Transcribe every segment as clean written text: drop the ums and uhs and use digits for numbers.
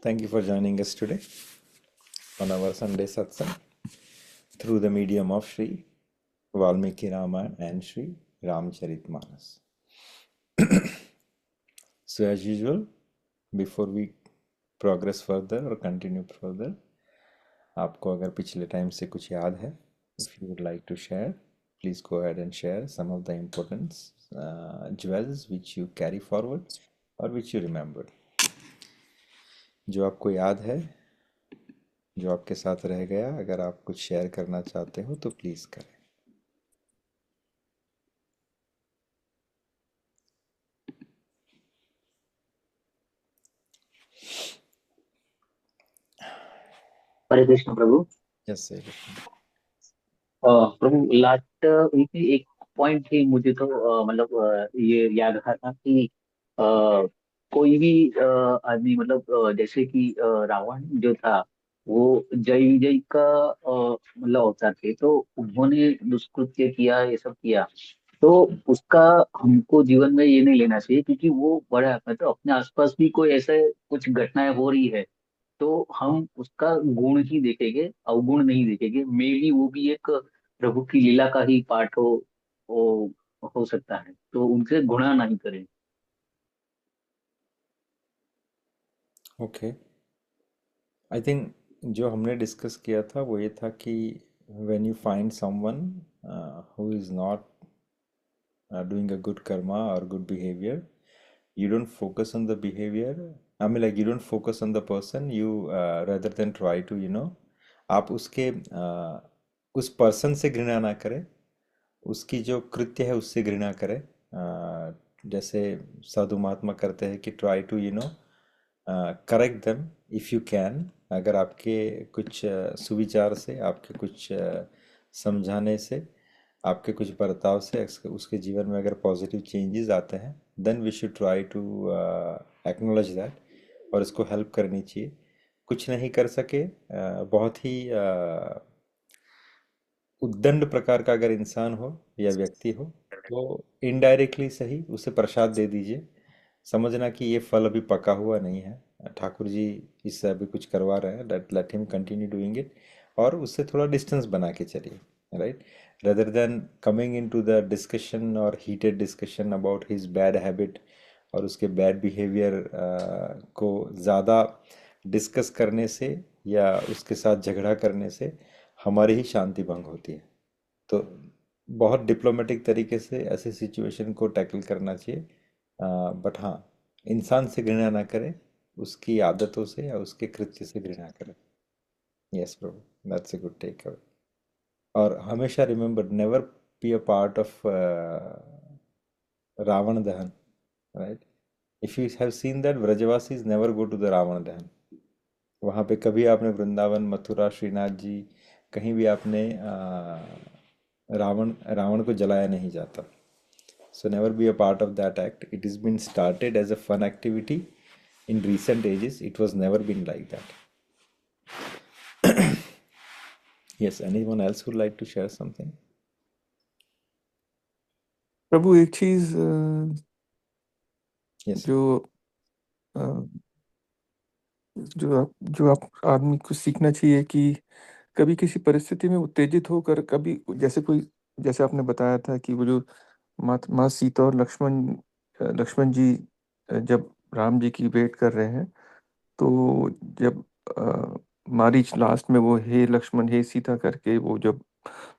Thank you for joining us today on our Sunday satsang through the medium of Sri Valmiki Ramayana and Sri Ramcharitmanas. So, as usual, before we progress further or continue further, आपको अगर पिछले time से कुछ याद है, if you would like to share, please go ahead and share some of the important jewels which you carry forward or which you remember. जो आपको याद है, जो आपके साथ रह गया, अगर आप कुछ शेयर करना चाहते हो तो प्लीज़ करें. हरे कृष्ण प्रभु। Yes sir. प्रभु लास्ट वीक में एक पॉइंट थी, मुझे तो मतलब ये याद रहा था कि अ, कोई भी आदमी मतलब जैसे कि रावण जो था वो जय विजय का मतलब अवतार थे, तो उन्होंने दुष्कृत्य किया, ये सब किया। तो उसका हमको जीवन में ये नहीं लेना चाहिए, क्योंकि वो बड़ा मतलब अपने आसपास भी कोई ऐसे कुछ घटनाएं हो रही है तो हम उसका गुण ही देखेंगे, अवगुण नहीं देखेंगे। मे बी वो भी एक प्रभु की लीला का ही पार्ट हो सकता है, तो उनसे गुणा नहीं करें। ओके. आई थिंक जो हमने डिस्कस किया था वो ये था कि when you find someone who is not doing a good karma or good behavior, you don't focus on the behavior. I mean, like, you don't focus on the person, you rather than try to, आप उसके उस person से घृणा ना करें, उसकी जो कृत्य है उससे घृणा करें. जैसे साधु महात्मा करते हैं कि try to correct them if you can. अगर आपके कुछ सुविचार से, आपके कुछ समझाने से, आपके कुछ बर्ताव से उसके जीवन में अगर पॉजिटिव चेंजेस आते हैं, then we should try to acknowledge that और इसको हेल्प करनी चाहिए. कुछ नहीं कर सके, बहुत ही उद्दंड प्रकार का अगर इंसान हो या व्यक्ति हो तो इनडायरेक्टली सही उसे प्रसाद दे दीजिए. समझना कि ये फल अभी पका हुआ नहीं है, ठाकुर जी इससे अभी कुछ करवा रहे हैं, let him continue doing it. और उससे थोड़ा डिस्टेंस बना के चलिए, right. Rather than coming in to the discussion और heated discussion about his bad habit और उसके बैड बिहेवियर को ज़्यादा डिस्कस करने से या उसके साथ झगड़ा करने से हमारी ही शांति भंग होती है. तो बहुत डिप्लोमेटिक तरीके से ऐसे सिचुएशन को टैकल करना चाहिए. बट हाँ, इंसान से घृणा ना करें, उसकी आदतों से या उसके कृत्य से घृणा करें. यस प्रभु, that's a good take away. और हमेशा remember, never be a part of Ravan Dahan, right. If you have seen that व्रजवासीज never go to the Ravan Dahan. वहाँ पे कभी आपने वृंदावन, मथुरा, श्रीनाथ जी, कहीं भी आपने रावण रावण को जलाया नहीं जाता. So never be a part of that act. It has been started as a fun activity. In recent ages, it was never been like that. Yes, anyone else would like to share something? प्रभु एक चीज Yes. जो अ, जो आप आदमी को सीखना चाहिए कि कभी किसी परिस्थिति में उत्तेजित होकर, कभी जैसे आपने बताया था कि वो जो माँ सीता और लक्ष्मण जी जब राम जी की वेट कर रहे हैं, तो जब मारीच लास्ट में वो हे लक्ष्मण हे सीता करके वो जब,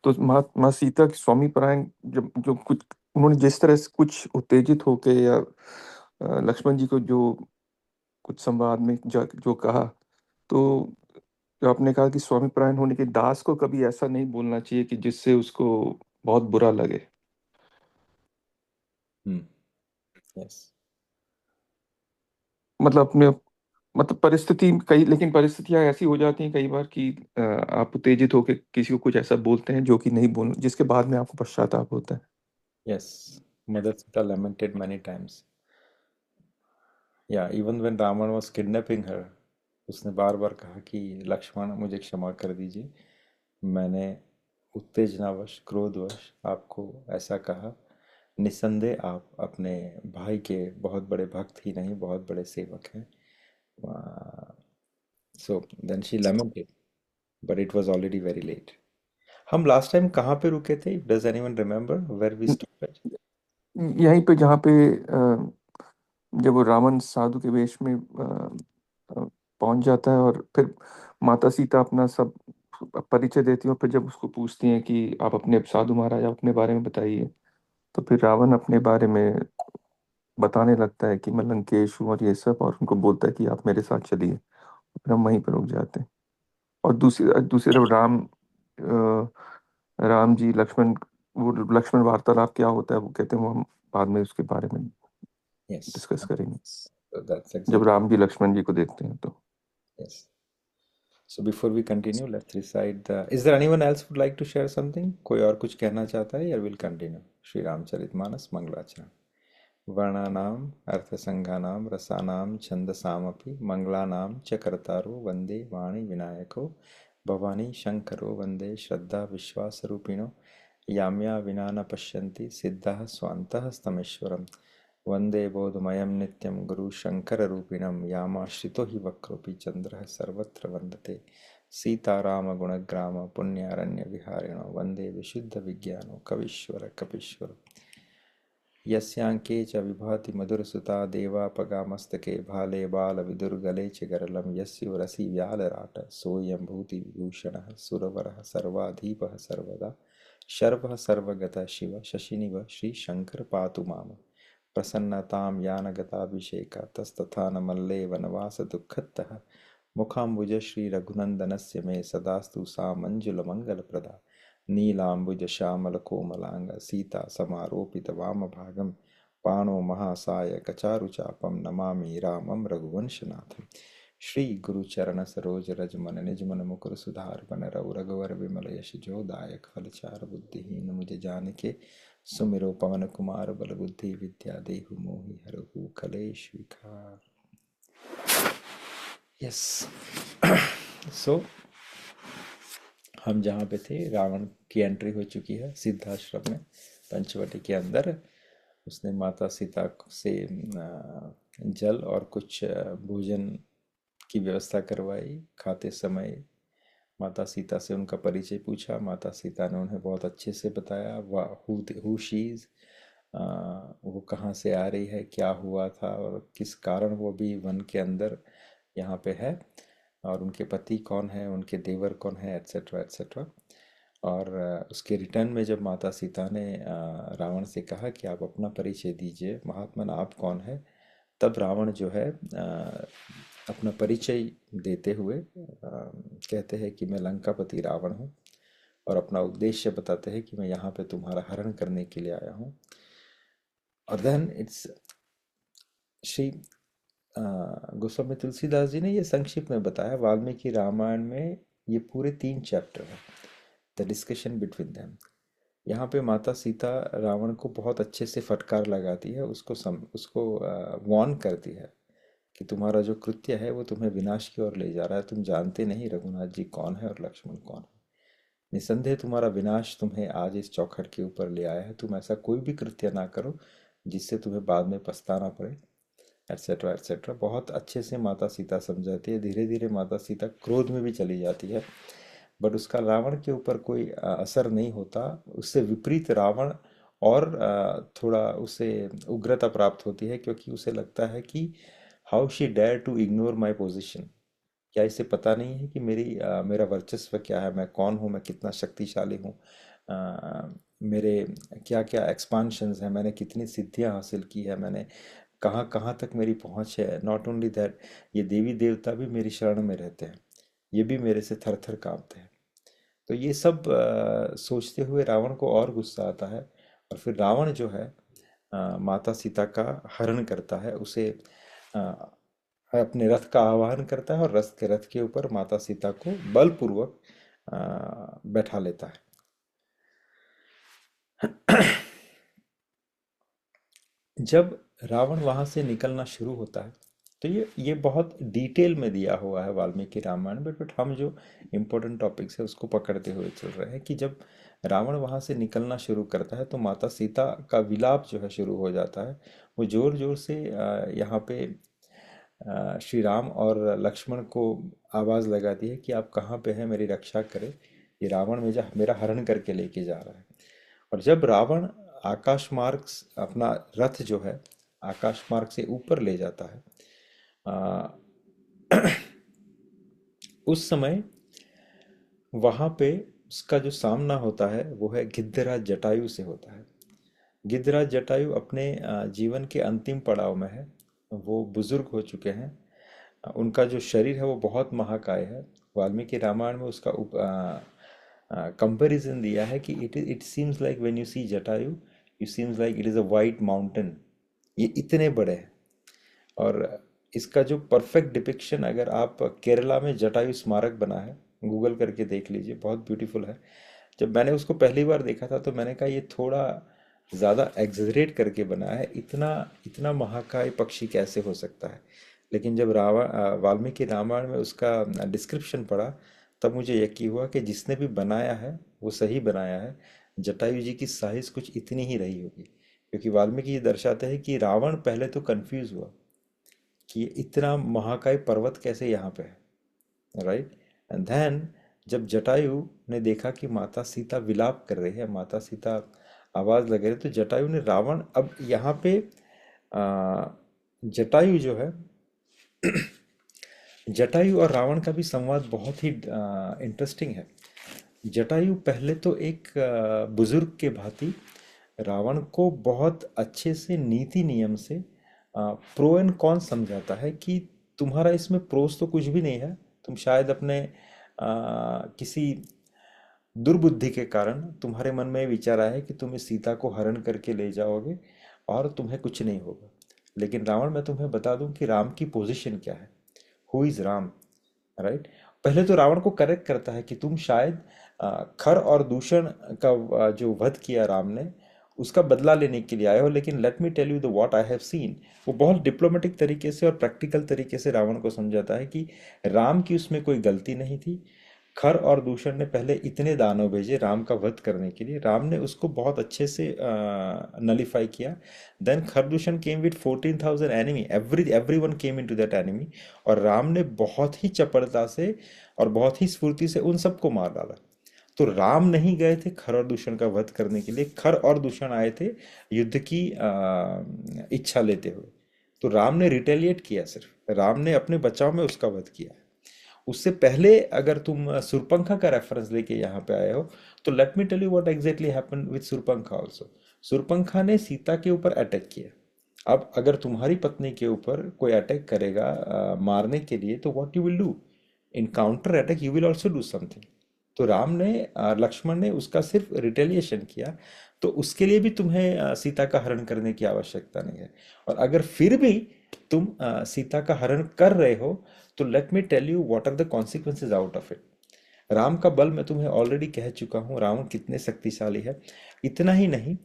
तो माँ सीता की स्वामी परायण जब जो कुछ उन्होंने जिस तरह से कुछ उत्तेजित होके या लक्ष्मण जी को जो कुछ संवाद में जो कहा, तो जो आपने कहा कि स्वामी परायण होने के दास को कभी ऐसा नहीं बोलना चाहिए कि जिससे उसको बहुत बुरा लगे. Hmm. Yes. मतलब लेकिन परिस्थितियां ऐसी हो जाती हैं कई बार कि आप उत्तेजित होकर किसी को कुछ ऐसा बोलते हैं जो कि नहीं बोल, जिसके बाद में आपको पश्चाताप होता है. Yes. Mother Sita lamented many times. Yeah, even when Ravan was kidnapping her, उसने बार बार कहा कि लक्ष्मण मुझे क्षमा कर दीजिए, मैंने उत्तेजनावश, क्रोधवश आपको ऐसा कहा. निस्संदेह आप अपने भाई के बहुत बड़े भक्त ही नहीं, बहुत बड़े सेवक हैं. So then she lamented, but it was already very late. हम लास्ट टाइम कहाँ पे रुके थे? Does anyone remember where we stopped? यहीं पे जहाँ पे जब वो रावण साधु के वेश में पहुंच जाता है, और फिर माता सीता अपना सब परिचय देती है, और फिर जब उसको पूछती हैं कि आप अपने साधु महाराज अपने बारे में बताइए, तो फिर रावण अपने बारे में बताने लगता है कि मैं लंकेश हूँ और ये सब, और उनको बोलता है कि आप मेरे साथ चलिए। फिर हम वहीं पर रुक जाते हैं। और दूसरी दूसरी तरफ राम जी लक्ष्मण, वो लक्ष्मण वार्तालाप क्या होता है वो कहते हैं, वो हम बाद में उसके बारे में Yes. डिस्कस करेंगे, So that's जब exactly. राम जी लक्ष्मण जी को देखते हैं तो। Yes. So before we continue, let's recite the. Is there anyone else would like to share something? कोई और कुछ कहना चाहता है या we'll continue? श्री रामचरितमानस मंगलाचरण। वर्णानाम् अर्थसङ्घानां रसानां छन्दसामपि मङ्गलानां च कर्तारो वन्दे वाणी विनायको भवानी शङ्करो वन्दे श्रद्धा विश्वासरूपिणो याम्या विना न पश्यन्ति सिद्धाः स्वान्तः स्तमेश्वरं वन्दे बोधमयं नित्यं गुरुशङ्कररूपिणं यामाश्रितो हि वक्रोऽपि चन्द्रः सर्वत्र वन्दते सीतारामगुणग्राम पुण्यारण्यविहारिणो वन्दे विशुद्धविज्ञानो कवीश्वर कपीश्वर यस्यांके च विभाति मधुरसुता देवापगामस्तके भाले बालविदुर्गले च गरलं यस्योरसि व्यालराट सोऽयं भूतिविभूषणः सुरवरः सर्वाधीपः सर्वदा शर्वः सर्वगतः शिव शशिनिव श्रीशङ्कर पातु माम् प्रसन्नतां यानगताभिषेकातस्तथा न मल्ले वनवासदुःखतः मुखाम्बुज श्रीरघुनन्दनस्य मे सदास्तु सा मञ्जुलमङ्गलप्रदा नीलाम्बुजश्यामलकोमलाङ्ग सीता समारोपितवामभागं पाणो महासायकचारुचापं नमामि रामं रघुवंशनाथं श्रीगुरुचरणसरोजरजमन निजमन मुकुर सुधारबन रघु रघुवर विमल यश जोदायक फलचार बुद्धिहीन मुझ जानिके सुमिरो पवन कुमार बल बुद्धि विद्या देहु मोहि हरहु कलेश विकार। यस। सो हम जहाँ पे थे, रावण की एंट्री हो चुकी है सिद्धाश्रम में पंचवटी के अंदर। उसने माता सीता से जल और कुछ भोजन की व्यवस्था करवाई। खाते समय माता सीता से उनका परिचय पूछा। माता सीता ने उन्हें बहुत अच्छे से बताया हु शी इज़, वो कहाँ से आ रही है, क्या हुआ था और किस कारण वो भी वन के अंदर यहाँ पे है, और उनके पति कौन है, उनके देवर कौन है, एट्सेट्रा एट्सेट्रा। और उसके रिटर्न में जब माता सीता ने रावण से कहा कि आप अपना परिचय दीजिए, महात्मन आप कौन है, तब रावण जो है अपना परिचय देते हुए कहते हैं कि मैं लंकापति रावण हूँ, और अपना उद्देश्य बताते हैं कि मैं यहाँ पे तुम्हारा हरण करने के लिए आया हूँ। और देन इट्स श्री गोस्वामी तुलसीदास जी ने ये संक्षिप्त में बताया। वाल्मीकि रामायण में ये पूरे 3 चैप्टर हैं, द डिस्कशन बिटवीन देम। यहाँ पे माता सीता रावण को बहुत अच्छे से फटकार लगाती है, उसको वार्न करती है कि तुम्हारा जो कृत्य है वो तुम्हें विनाश की ओर ले जा रहा है। तुम जानते नहीं रघुनाथ जी कौन है और लक्ष्मण कौन है। निसंदेह तुम्हारा विनाश तुम्हें आज इस चौखट के ऊपर ले आया है। तुम ऐसा कोई भी कृत्य ना करो जिससे तुम्हें बाद में पछताना पड़े, एट्सेट्रा एट्सेट्रा। बहुत अच्छे से माता सीता समझाती है। धीरे धीरे माता सीता क्रोध में भी चली जाती है, बट उसका रावण के ऊपर कोई असर नहीं होता। उससे विपरीत रावण और थोड़ा उसे उग्रता प्राप्त होती है, क्योंकि उसे लगता है कि how she dare to ignore my position. क्या इसे पता नहीं है कि मेरा वर्चस्व क्या है, मैं कौन हूँ, मैं कितना शक्तिशाली हूँ, मेरे क्या क्या एक्सपांशंस हैं, मैंने कितनी सिद्धियां हासिल की है, मैंने कहाँ कहाँ तक मेरी पहुँच है। नॉट ओनली दैट, ये देवी देवता भी मेरी शरण में रहते हैं, ये भी मेरे से थर थर कांपते हैं। तो ये सब सोचते हुए रावण को और गुस्सा आता है, और फिर रावण जो है माता सीता का हरण करता है, उसे अ, अपने रथ का आवाहन करता है और रथ के ऊपर माता सीता को बलपूर्वक बैठा लेता है। जब रावण वहां से निकलना शुरू होता है, तो ये बहुत डिटेल में दिया हुआ है वाल्मीकि रामायण में, बट हम जो इम्पोर्टेंट टॉपिक्स है उसको पकड़ते हुए चल रहे हैं कि जब रावण वहां से निकलना शुरू करता है तो माता सीता का विलाप जो है शुरू हो जाता है। वो जोर जोर से यहाँ पे श्री राम और लक्ष्मण को आवाज़ लगाती है कि आप कहाँ पे हैं, मेरी रक्षा करें, ये रावण में मेरा हरण करके लेके जा रहा है। और जब रावण आकाश मार्ग अपना रथ जो है आकाश मार्ग से ऊपर ले जाता है, आ, उस समय वहां पे उसका जो सामना होता है वो है गिद्धराज जटायु से होता है। गिद्धराज जटायु अपने जीवन के अंतिम पड़ाव में है। वो बुजुर्ग हो चुके हैं। उनका जो शरीर है वो बहुत महाकाय है। वाल्मीकि रामायण में उसका कंपैरिजन दिया है कि it seems like when you see Jatayu, you seems like it is a white mountain. ये इतने बड़े हैं। और इसका जो परफेक्ट डिपिक्शन, अगर आप केरला में जटायु स्मारक बना है, गूगल करके देख लीजिए, बहुत ब्यूटीफुल है। जब मैंने उसको पहली बार देखा था तो मैंने कहा ये थोड़ा ज़्यादा एग्जरेट करके बना है, इतना इतना महाकाय पक्षी कैसे हो सकता है। लेकिन जब वाल्मीकि रामायण में उसका डिस्क्रिप्शन पढ़ा तब मुझे यकीन हुआ कि जिसने भी बनाया है वो सही बनाया है। जटायु जी की साइज कुछ इतनी ही रही होगी, क्योंकि वाल्मीकि ये दर्शाते हैं कि रावण पहले तो कंफ्यूज हुआ कि ये इतना महाकाय पर्वत कैसे यहाँ पे है, राइट। एंड देन जब जटायु ने देखा कि माता सीता विलाप कर रही है, माता सीता आवाज लग रही है, तो जटायु ने रावण, अब यहाँ पे आ, जटायु जो है जटायु और रावण का भी संवाद बहुत ही इंटरेस्टिंग है। जटायु पहले तो एक बुजुर्ग के भांति रावण को बहुत अच्छे से नीति नियम से प्रो एंड कॉन समझाता है कि तुम्हारा इसमें प्रोस तो कुछ भी नहीं है, तुम शायद अपने किसी दुर्बुद्धि के कारण तुम्हारे मन में विचार आया है कि तुम इस सीता को हरण करके ले जाओगे और तुम्हें कुछ नहीं होगा। लेकिन रावण, मैं तुम्हें बता दूं कि राम की पोजीशन क्या है, हु इज राम, राइट। पहले तो रावण को करेक्ट करता है कि तुम शायद खर और दूषण का जो वध किया राम ने, उसका बदला लेने के लिए आए हो। लेकिन let me tell you the what I have seen. वो बहुत डिप्लोमेटिक तरीके से और प्रैक्टिकल तरीके से रावण को समझाता है कि राम की उसमें कोई गलती नहीं थी। खर और दूषण ने पहले इतने दानव भेजे राम का वध करने के लिए, राम ने उसको बहुत अच्छे से नलीफाई किया। Then Khardushan came with 14,000 enemy, everyone came into that enemy, और राम ने बहुत ही चपलता से और बहुत ही स्फूर्ति से उन सबको मार डाला। तो राम नहीं गए थे खर और दूषण का वध करने के लिए, खर और दूषण आए थे युद्ध की इच्छा लेते हुए। तो राम ने रिटेलिएट किया, सिर्फ राम ने अपने बचाव में उसका वध किया। उससे पहले अगर तुम सुरपंखा का रेफरेंस लेके यहाँ पे आए हो, तो let me tell you what exactly happened with Surpanakha also. Surpanakha ने सीता के ऊपर अटैक किया। अब अगर तुम्हारी पत्नी के ऊपर कोई अटैक करेगा मारने के लिए, तो what you will do in counter attack, you will also do something. तो राम ने लक्ष्मण ने उसका सिर्फ रिटेलिएशन किया। तो उसके लिए भी तुम्हें सीता का हरण करने की आवश्यकता नहीं है। और अगर फिर भी तुम सीता का हरण कर रहे हो, तो let me tell you what are the consequences out of it. Ram का बल मैं तुम्हें ऑलरेडी कह चुका हूँ, रावण कितने शक्तिशाली है। इतना ही नहीं,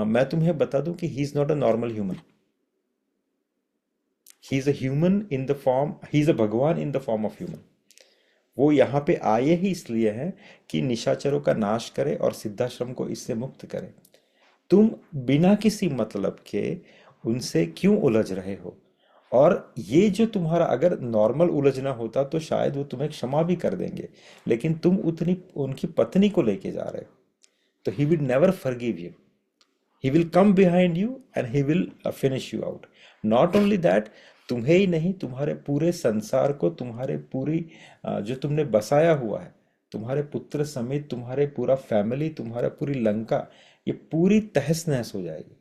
मैं तुम्हें बता दूं कि he is not a normal human. He is a human in the form, he is a भगवान in the form of human. वो यहाँ पे आए ही इसलिए है कि निशाचरों का नाश करे और सिद्धाश्रम को इससे मुक्त करे। तुम बिना किसी मतलब के उनसे क्यों उलझ रहे हो? और ये जो तुम्हारा, अगर नॉर्मल उलझना होता तो शायद वो तुम्हें क्षमा भी कर देंगे, लेकिन तुम उतनी उनकी पत्नी को लेके जा रहे हो, तो he will never forgive you. He will come behind you and he will finish you out. Not only that, तुम्हें ही नहीं, तुम्हारे पूरे संसार को, तुम्हारे पूरी जो तुमने बसाया हुआ है, तुम्हारे पुत्र समेत तुम्हारे पूरा फैमिली, तुम्हारा पूरी लंका, ये पूरी तहस नहस हो जाएगी।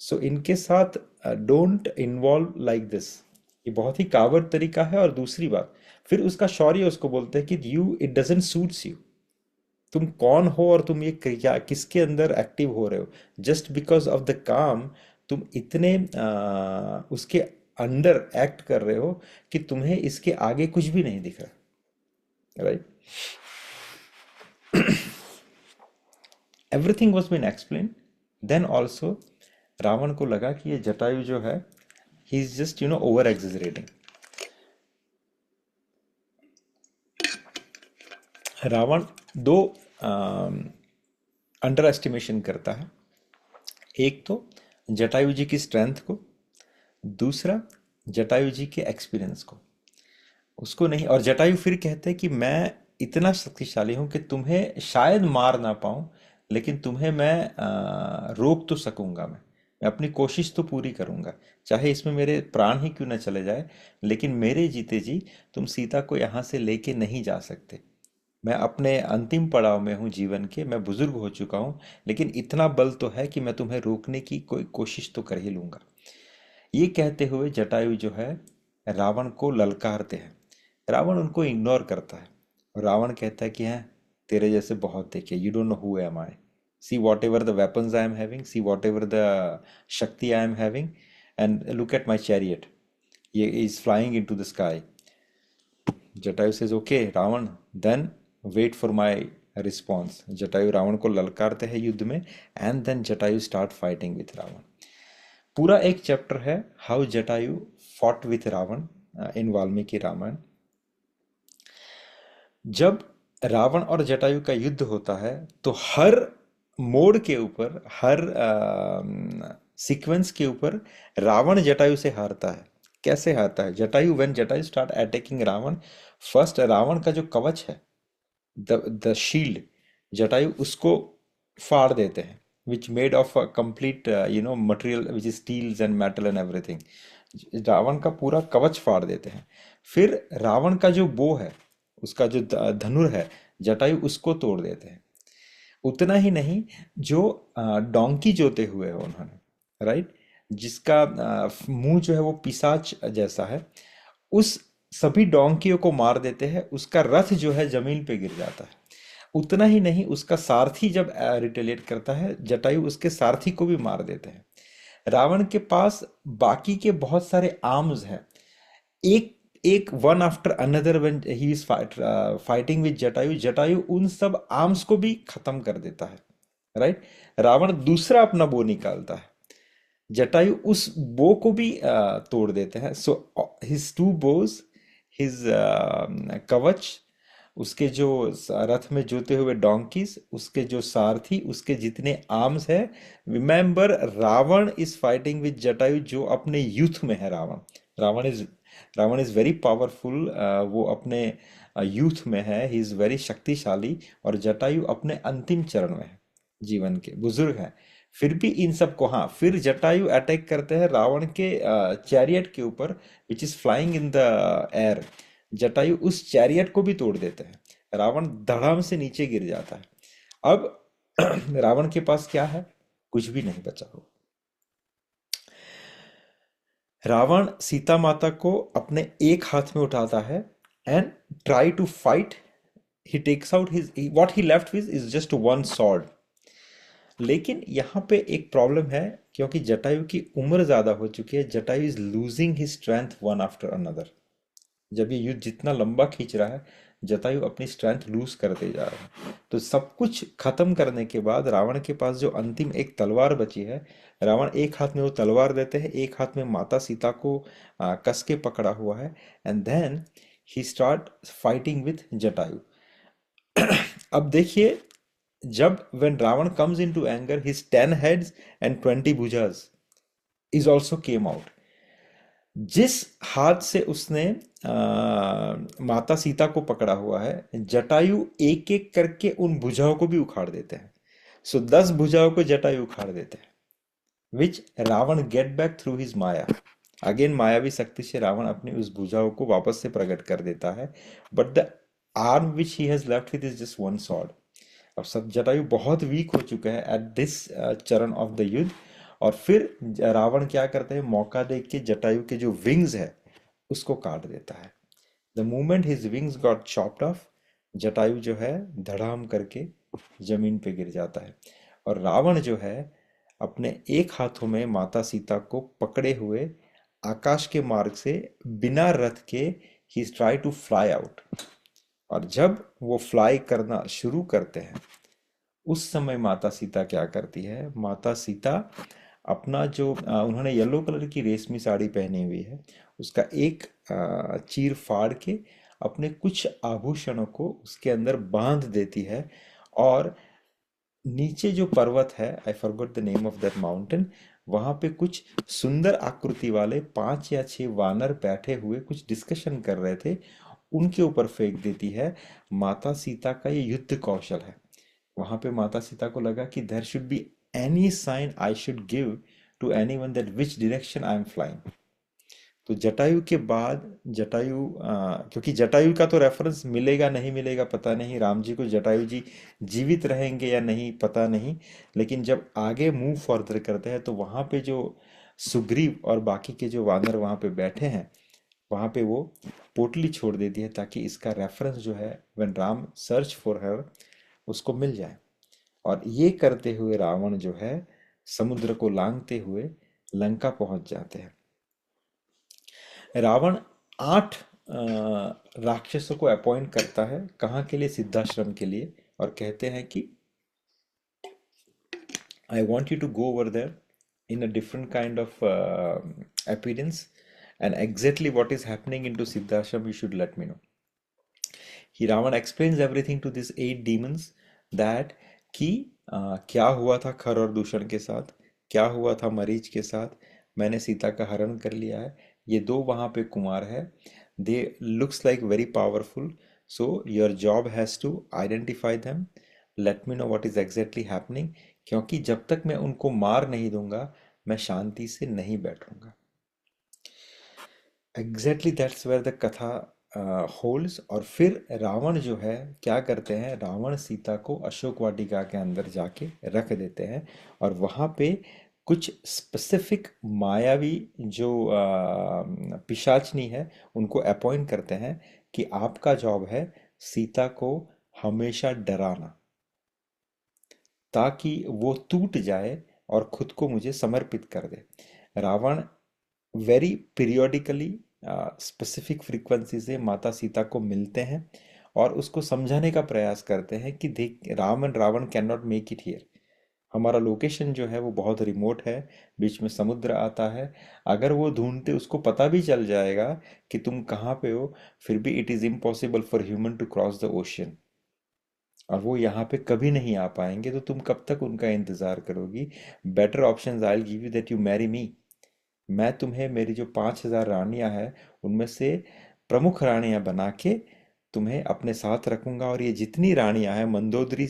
सो इनके साथ डोंट इन्वॉल्व लाइक दिस। ये बहुत ही कावड़ तरीका है। और दूसरी बात, फिर उसका शौर्य उसको बोलते हैं कि you, it doesn't suits you. तुम कौन हो और तुम ये क्या, किसके अंदर एक्टिव हो रहे हो? जस्ट बिकॉज ऑफ द काम तुम इतने उसके अंडर एक्ट कर रहे हो कि तुम्हें इसके आगे कुछ भी नहीं दिख रहा, right. Everything was been explain. Then also Ravan को लगा कि ये जटायु जो है, he is just over exaggerating. Ravan दो अंडर एस्टिमेशन करता है। एक तो जटायु जी की स्ट्रेंथ को, दूसरा जटायु जी के एक्सपीरियंस को, उसको नहीं। और जटायु फिर कहते हैं कि मैं इतना शक्तिशाली हूं कि तुम्हें शायद मार ना पाऊं, लेकिन तुम्हें मैं रोक तो सकूंगा। मैं अपनी कोशिश तो पूरी करूंगा, चाहे इसमें मेरे प्राण ही क्यों ना चले जाए, लेकिन मेरे जीते जी तुम सीता को यहाँ से लेके नहीं जा सकते। मैं अपने अंतिम पड़ाव में हूँ जीवन के, मैं बुजुर्ग हो चुका हूँ, लेकिन इतना बल तो है कि मैं तुम्हें रोकने की कोई कोशिश तो कर ही लूंगा। ये कहते हुए जटायु जो है रावण को ललकारते हैं। रावण उनको इग्नोर करता है, और रावण कहता है कि हैं तेरे जैसे बहुत देखे, you don't know who am I, see whatever the weapons I am having, see whatever the शक्ति I am having, and look at my chariot, ये is flying in to the sky. Jatayu says okay Ravan, then wait for my response. Jatayu Ravan को ललकारते हैं युद्ध में, and then Jatayu start fighting with Ravan. पूरा एक chapter है how Jatayu fought with Ravan इन वाल्मीकि रामायण। जब रावण और जटायु का युद्ध होता है तो हर मोड़ के ऊपर, हर सीक्वेंस के ऊपर रावण जटायु से हारता है। कैसे हारता है? Jatayu, when Jatayu start attacking Ravan, first Ravan का जो कवच है, द शील्ड, जटायु उसको फाड़ देते हैं, which made of complete material which is steels and metal and everything. Ravan का पूरा कवच फाड़ देते हैं। फिर रावण का जो बो है, उसका जो धनुर है, जटायु उसको तोड़ देते हैं। उतना ही नहीं, जो डोंकी जोते हुए है उन्होंने, राइट, जिसका मुंह जो है वो पिशाच जैसा है, उस सभी डोंकियों को मार देते हैं। उसका रथ जो है जमीन पे गिर जाता है। उतना ही नहीं, उसका सारथी जब रिटेलिएट करता है, जटायु उसके सारथी को भी मार देते हैं। रावण के पास बाकी के बहुत सारे आर्म्स हैं, एक एक one after another, when he is fighting with Jatayu, Jatayu उन सब आर्म्स को भी खत्म कर देता है, राइट। रावण दूसरा अपना बो निकालता है, जटायु उस बो को भी तोड़ देते हैं। So his two bows, his kavach, उसके जो रथ में जोते हुए डोंकीज, उसके जो सारथी, उसके जितने आर्म्स है। Remember, Ravan is fighting with Jatayu जो अपने यूथ में है। Ravan Ravan is very powerful, वो अपने यूथ में है, ही इज वेरी शक्तिशाली, और जटायु अपने अंतिम चरण में है, जीवन के बुजुर्ग हैं। फिर भी इन सब को, हाँ, फिर जटायु अटैक करते हैं रावण के चैरियट के ऊपर, which is flying in the air. Jatayu उस चैरियट को भी तोड़ देते हैं, रावण धड़ाम से नीचे गिर जाता है। अब रावण के पास क्या है? कुछ भी नहीं बचा हो। रावण सीता माता को अपने एक हाथ में उठाता है and try to fight. He takes out his, what he left with is just one sword. लेकिन यहाँ पे एक प्रॉब्लम है, क्योंकि जटायु की उम्र ज्यादा हो चुकी है। Jatayu is losing his strength one after another. जब ये युद्ध जितना लंबा खींच रहा है, जटायु अपनी स्ट्रेंथ लूज करते जा रहा है। तो सब कुछ खत्म करने के बाद रावण के पास जो अंतिम एक तलवार बची है, रावण एक हाथ में वो तलवार देते हैं, एक हाथ में माता सीता को कस के पकड़ा हुआ है, and then he start fighting with Jatayu. अब देखिए, जब when Ravan comes into anger, his 10 heads and 20 bhujas is also came out। जिस हाथ से उसने माता सीता को पकड़ा हुआ है, जटायु एक एक करके उन भुजाओं को भी उखाड़ देते हैं। सो 10 भुजाओं को जटायु उखाड़ देते हैं, which Ravan get back through his माया। अगेन मायावी शक्ति से रावण अपनी उस भुजाओं को वापस से प्रकट कर देता है, but the arm which he has left with is just one sword. अब सब जटायु बहुत वीक हो चुका है एट दिस चरण ऑफ द युद्ध। और फिर रावण क्या करता है, मौका देख के जटायु के जो विंग्स है उसको काट देता है। The moment his wings got chopped off, Jatayu जो है धड़ाम करके जमीन पे गिर जाता है। और रावण जो है अपने एक हाथों में माता सीता को पकड़े हुए आकाश के मार्ग से बिना रथ के ही ट्राई टू फ्लाई आउट। और जब वो फ्लाई करना शुरू करते हैं, उस समय माता सीता क्या करती है? माता सीता अपना जो उन्होंने येलो कलर की रेशमी साड़ी पहनी हुई है, उसका एक चीर फाड़ के अपने कुछ आभूषणों को उसके अंदर बांध देती है। और नीचे जो पर्वत है, I forgot the name of that mountain, वहां पे कुछ सुंदर आकृति वाले 5 या 6 वानर बैठे हुए कुछ डिस्कशन कर रहे थे, उनके ऊपर फेंक देती है। माता सीता का ये युद्ध कौशल है। वहां पे माता सीता को लगा कि there should be any sign I should give to anyone that which direction I am flying. तो जटायु के बाद जटायु क्योंकि जटायु का तो रेफरेंस मिलेगा नहीं मिलेगा पता नहीं, राम जी को जटायु जी जीवित रहेंगे या नहीं पता नहीं, लेकिन जब आगे मूव फर्दर करते हैं तो वहां पे जो सुग्रीव और बाकी के जो वानर वहां पे बैठे हैं, वहां पे वो पोटली छोड़ देती है ताकि इसका रेफरेंस जो है when Ram search for her उसको मिल जाए। और ये करते हुए रावण जो है समुद्र को लांघते हुए लंका पहुंच जाते हैं। रावण 8 राक्षसों को अपॉइंट करता है, कहाँ के लिए? सिद्धाश्रम के लिए। और कहते हैं कि I want you to go over there in a different kind of appearance, and exactly what is happening into Siddhashram you should let me know. He Ravan explains everything to these 8 demons that कि क्या हुआ था खर और दूषण के साथ, क्या हुआ था मरीच के साथ, मैंने सीता का हरण कर लिया है, ये 2 वहाँ पे कुमार है, they looks like very powerful, so your job has to identify them, let me know what is exactly happening, क्योंकि जब तक मैं उनको मार नहीं दूंगा मैं शांति से नहीं बैठूंगा। एग्जैक्टली दैट्स वेयर द कथा होल्ड्स। और फिर रावण जो है क्या करते हैं, रावण सीता को अशोक वाटिका के अंदर जाके रख देते हैं, और वहाँ पे कुछ स्पेसिफिक मायावी जो पिशाचनी है उनको अपॉइंट करते हैं कि आपका जॉब है सीता को हमेशा डराना, ताकि वो टूट जाए और खुद को मुझे समर्पित कर दे। Ravan very periodically specific frequency से माता सीता को मिलते हैं और उसको समझाने का प्रयास करते हैं कि देख Ravan can not make it here, हमारा लोकेशन जो है वो बहुत रिमोट है, बीच में समुद्र आता है, अगर वो ढूंढते उसको पता भी चल जाएगा कि तुम कहाँ पे हो, फिर भी it is impossible for human to cross the ocean, और वो यहाँ पे कभी नहीं आ पाएंगे, तो तुम कब तक उनका इंतजार करोगी? Better option I give you that you marry me. मैं तुम्हें मेरी जो 5,000 रानियां हैं उनमें से प्रमुख रानियां बना के तुम्हें अपने साथ रखूंगा, और ये जितनी रानियां हैं मंदोदरी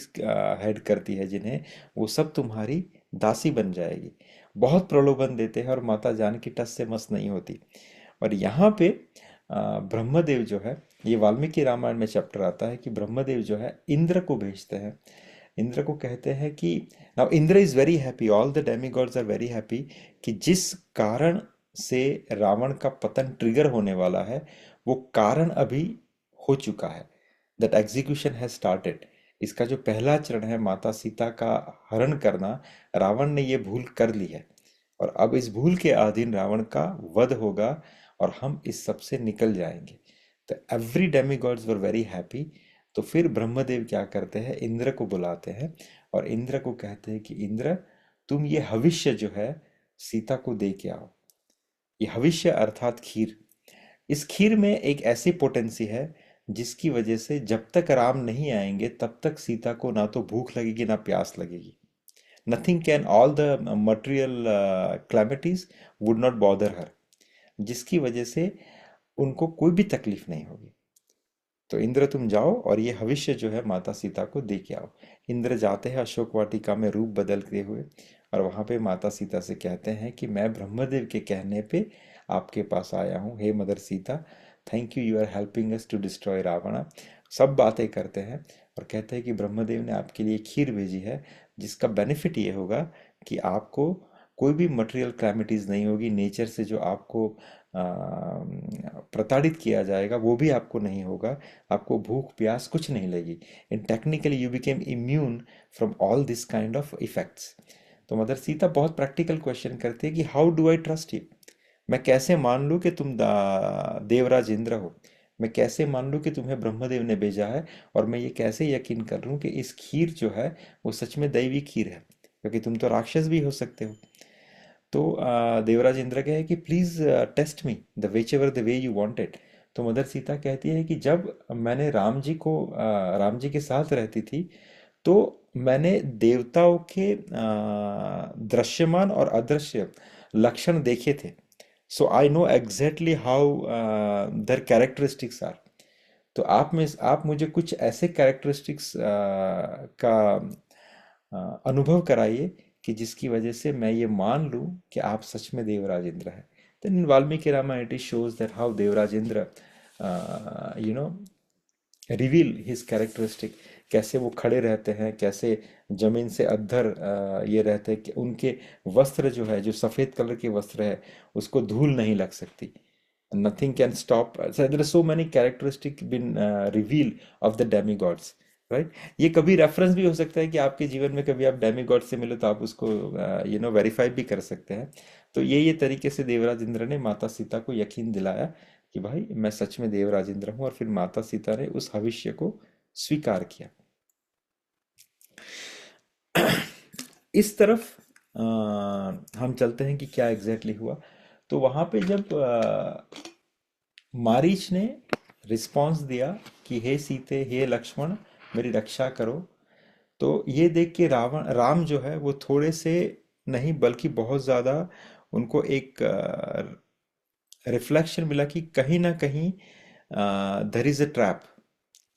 हेड करती है जिन्हें, वो सब तुम्हारी दासी बन जाएगी। बहुत प्रलोभन देते हैं और माता जानकी टस से मस नहीं होती। और यहाँ पे ब्रह्मदेव जो है, ये वाल्मीकि रामायण में चैप्टर आता है कि ब्रह्मदेव जो है इंद्र को भेजते हैं। इंद्र को कहते हैं कि now Indra is very happy, all the demigods are very happy कि जिस कारण से रावण का पतन ट्रिगर होने वाला है वो कारण अभी हो चुका है, दैट एग्जीक्यूशन हैज स्टार्टेड। इसका जो पहला चरण है माता सीता का हरण करना, रावण ने ये भूल कर ली है, और अब इस भूल के अधीन रावण का वध होगा और हम इस सब से निकल जाएंगे। तो every demigods were very happy. तो फिर ब्रह्मदेव क्या करते हैं, इंद्र को बुलाते हैं और इंद्र को कहते हैं कि इंद्र तुम ये हविष्य जो है सीता को दे के आओ। ये हविष्य अर्थात खीर, इस खीर में एक ऐसी पोटेंसी है जिसकी वजह से जब तक राम नहीं आएंगे तब तक सीता को ना तो भूख लगेगी ना प्यास लगेगी। Nothing can, all the material calamities would not bother her, जिसकी वजह से उनको कोई भी तकलीफ नहीं होगी। तो इंद्र तुम जाओ और ये हविष्य जो है माता सीता को दे के आओ। इंद्र जाते हैं अशोक वाटिका में रूप बदलते हुए, और वहां पे माता सीता से कहते हैं कि मैं ब्रह्मदेव के कहने पे आपके पास आया हूँ, hey mother Sita, thank you, you are helping us to destroy Ravan. सब बातें करते हैं और कहते हैं कि ब्रह्मदेव ने आपके लिए खीर भेजी है, जिसका बेनिफिट ये होगा कि आपको कोई भी मटेरियल क्लैमिटीज नहीं होगी, नेचर से जो आपको प्रताड़ित किया जाएगा वो भी आपको नहीं होगा, आपको भूख प्यास कुछ नहीं लगी, in technically you became immune from all this kind of effects. तो मदर सीता बहुत प्रैक्टिकल क्वेश्चन करती है कि how do I trust you, मैं कैसे मान लूँ कि तुम देवराज इंद्र हो, मैं कैसे मान लूँ कि तुम्हें ब्रह्मदेव ने भेजा है, और मैं ये कैसे यकीन कर लूँ कि इस खीर जो है वो सच में दैवी खीर है, क्योंकि तुम तो राक्षस भी हो सकते हो। तो देवराज इंद्र कहे कि please test me the whichever the way you wanted. तो मदर सीता कहती है कि जब मैंने राम जी के साथ रहती थी तो मैंने देवताओं के दृश्यमान और अदृश्य लक्षण देखे थे। So I know exactly how their characteristics are. तो आप मुझे कुछ ऐसे कैरेक्टरिस्टिक्स का अनुभव कराइए कि जिसकी वजह से मैं ये मान लूं कि आप सच में देवराज इंद्र हैं। Then in Valmiki Ramayan it shows that how Devraj Indra you know reveal his characteristic, कैसे वो खड़े रहते हैं, कैसे जमीन से अद्धर ये रहते हैं कि उनके वस्त्र जो है, जो सफेद कलर के वस्त्र है, उसको धूल नहीं लग सकती। Nothing can stop. There are so many characteristic been reveal of the demigods, right. ये कभी रेफरेंस भी हो सकता है कि आपके जीवन में कभी आप डेमीगॉड से मिलो तो आप उसको वेरीफाई भी कर सकते हैं। तो ये तरीके से देवराज इंद्र ने माता सीता को यकीन दिलाया कि भाई मैं सच में देवराज इंद्र हूं, और फिर माता सीता ने उस भविष्य को स्वीकार किया। इस तरफ हम चलते हैं कि क्या एग्जैक्टली हुआ। तो वहां पे जब मारीच ने रिस्पॉन्स दिया कि हे सीते, हे लक्ष्मण, मेरी रक्षा करो, तो ये देख के राम जो है वो थोड़े से नहीं बल्कि बहुत ज्यादा उनको एक रिफ्लेक्शन मिला कि कहीं ना कहीं देयर इज अ ट्रैप।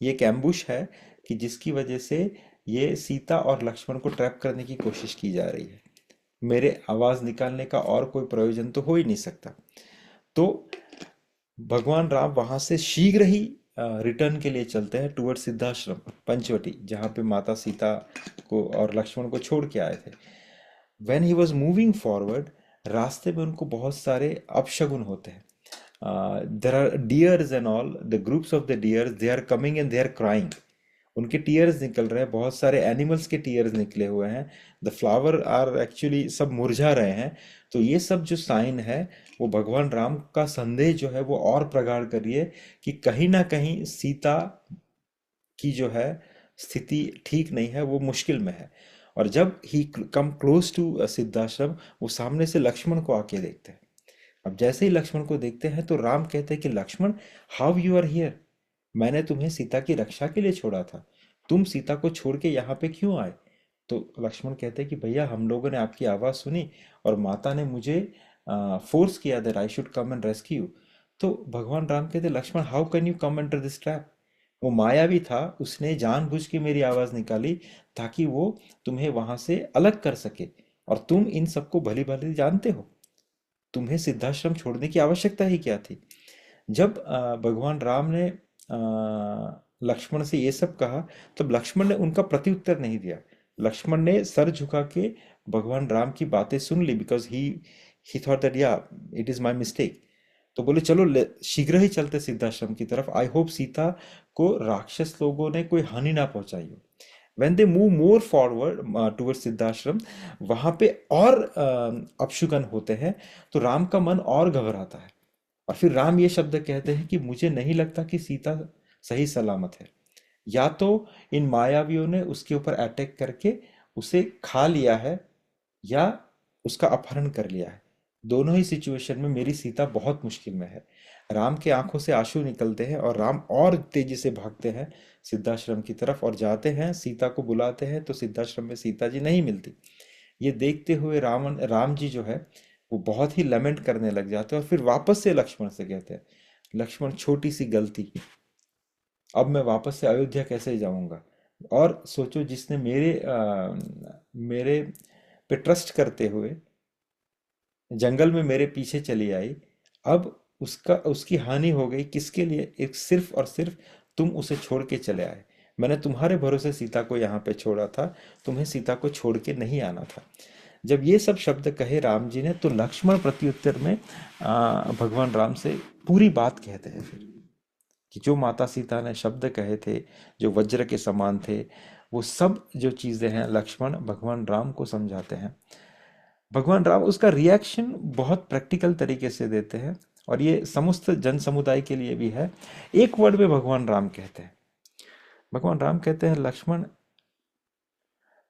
ये एक एम्बुश है कि जिसकी वजह से ये सीता और लक्ष्मण को ट्रैप करने की कोशिश की जा रही है। मेरे आवाज निकालने का और कोई प्रयोजन तो हो ही नहीं सकता। तो भगवान राम वहां से शीघ्र ही रिटर्न के लिए चलते हैं टुवर्ड सिद्धाश्रम, पंचवटी, जहां पे माता सीता को और लक्ष्मण को छोड़ के आए थे। When he was moving forward, रास्ते में उनको बहुत सारे अपशगुन होते हैं। There are deers and all, the groups of the deers, they are coming and they are crying. उनके टीयर्स निकल रहे हैं, बहुत सारे एनिमल्स के टीयर्स निकले हुए हैं। द फ्लावर आर एक्चुअली सब मुरझा रहे हैं। तो ये सब जो साइन है वो भगवान राम का संदेश जो है वो और प्रगाढ़ करिए कि कहीं ना कहीं सीता की जो है स्थिति ठीक नहीं है, वो मुश्किल में है। और जब ही कम क्लोज टू सिद्धाश्रम, वो सामने से लक्ष्मण को आके देखते हैं। अब जैसे ही लक्ष्मण को देखते हैं तो राम कहते हैं कि Lakshman, how you are here. मैंने तुम्हें सीता की रक्षा के लिए छोड़ा था, तुम सीता को छोड़ के यहाँ पे क्यों आए। तो लक्ष्मण कहते हैं कि भैया, हम लोगों ने आपकी आवाज़ सुनी और माता ने मुझे फोर्स किया that I should come and rescue. तो भगवान राम कहते, Lakshman how can you come under this trap. वो मायावी था, उसने जानबूझ के मेरी आवाज़ निकाली ताकि वो तुम्हें वहां से अलग कर सके। और तुम इन सबको भली भांति जानते हो, तुम्हें सिद्धाश्रम छोड़ने की आवश्यकता ही क्या थी। जब भगवान राम ने लक्ष्मण से ये सब कहा, तब लक्ष्मण ने उनका प्रत्युत्तर नहीं दिया। लक्ष्मण ने सर झुका के भगवान राम की बातें सुन ली, बिकॉज ही थॉट दैट या इट इज माय मिस्टेक। तो बोले चलो शीघ्र ही चलते सिद्धाश्रम की तरफ। आई होप सीता को राक्षस लोगों ने कोई हानि ना पहुंचाई हो। when they move more forward towards Siddhashram, वहां पे और अपशुगन होते हैं। तो राम का मन और घबराता है, और फिर राम ये शब्द कहते हैं कि मुझे नहीं लगता कि सीता सही सलामत है। या तो इन मायावियों ने उसके ऊपर अटैक करके उसे खा लिया है, या उसका अपहरण कर लिया है। दोनों ही सिचुएशन में मेरी सीता बहुत मुश्किल में है। राम के आंखों से आंसू निकलते हैं और राम और तेजी से भागते हैं सिद्धाश्रम की तरफ और जाते हैं, सीता को बुलाते हैं, तो सिद्धाश्रम में सीता जी नहीं मिलती। ये देखते हुए राम जी जो है वो बहुत ही लमेंट करने लग जाते हैं, और फिर वापस से लक्ष्मण से कहते हैं, लक्ष्मण छोटी सी गलती, अब मैं वापस से अयोध्या कैसे जाऊंगा। और सोचो, जिसने मेरे पे ट्रस्ट करते हुए जंगल में मेरे पीछे चली आई, अब उसकी हानि हो गई किसके लिए। एक सिर्फ और सिर्फ तुम उसे छोड़ के चले आए। मैंने तुम्हारे भरोसे सीता को यहाँ पे छोड़ा था, तुम्हें सीता को छोड़ के नहीं आना था। जब ये सब शब्द कहे राम जी ने, तो लक्ष्मण प्रत्युत्तर में भगवान राम से पूरी बात कहते हैं फिर, कि जो माता सीता ने शब्द कहे थे, जो वज्र के समान थे, वो सब जो चीजें हैं लक्ष्मण भगवान राम को समझाते हैं। भगवान राम उसका रिएक्शन बहुत प्रैक्टिकल तरीके से देते हैं, और ये समस्त जन समुदाय के लिए भी है। एक वर्ड में भगवान राम कहते हैं, भगवान राम कहते हैं, लक्ष्मण,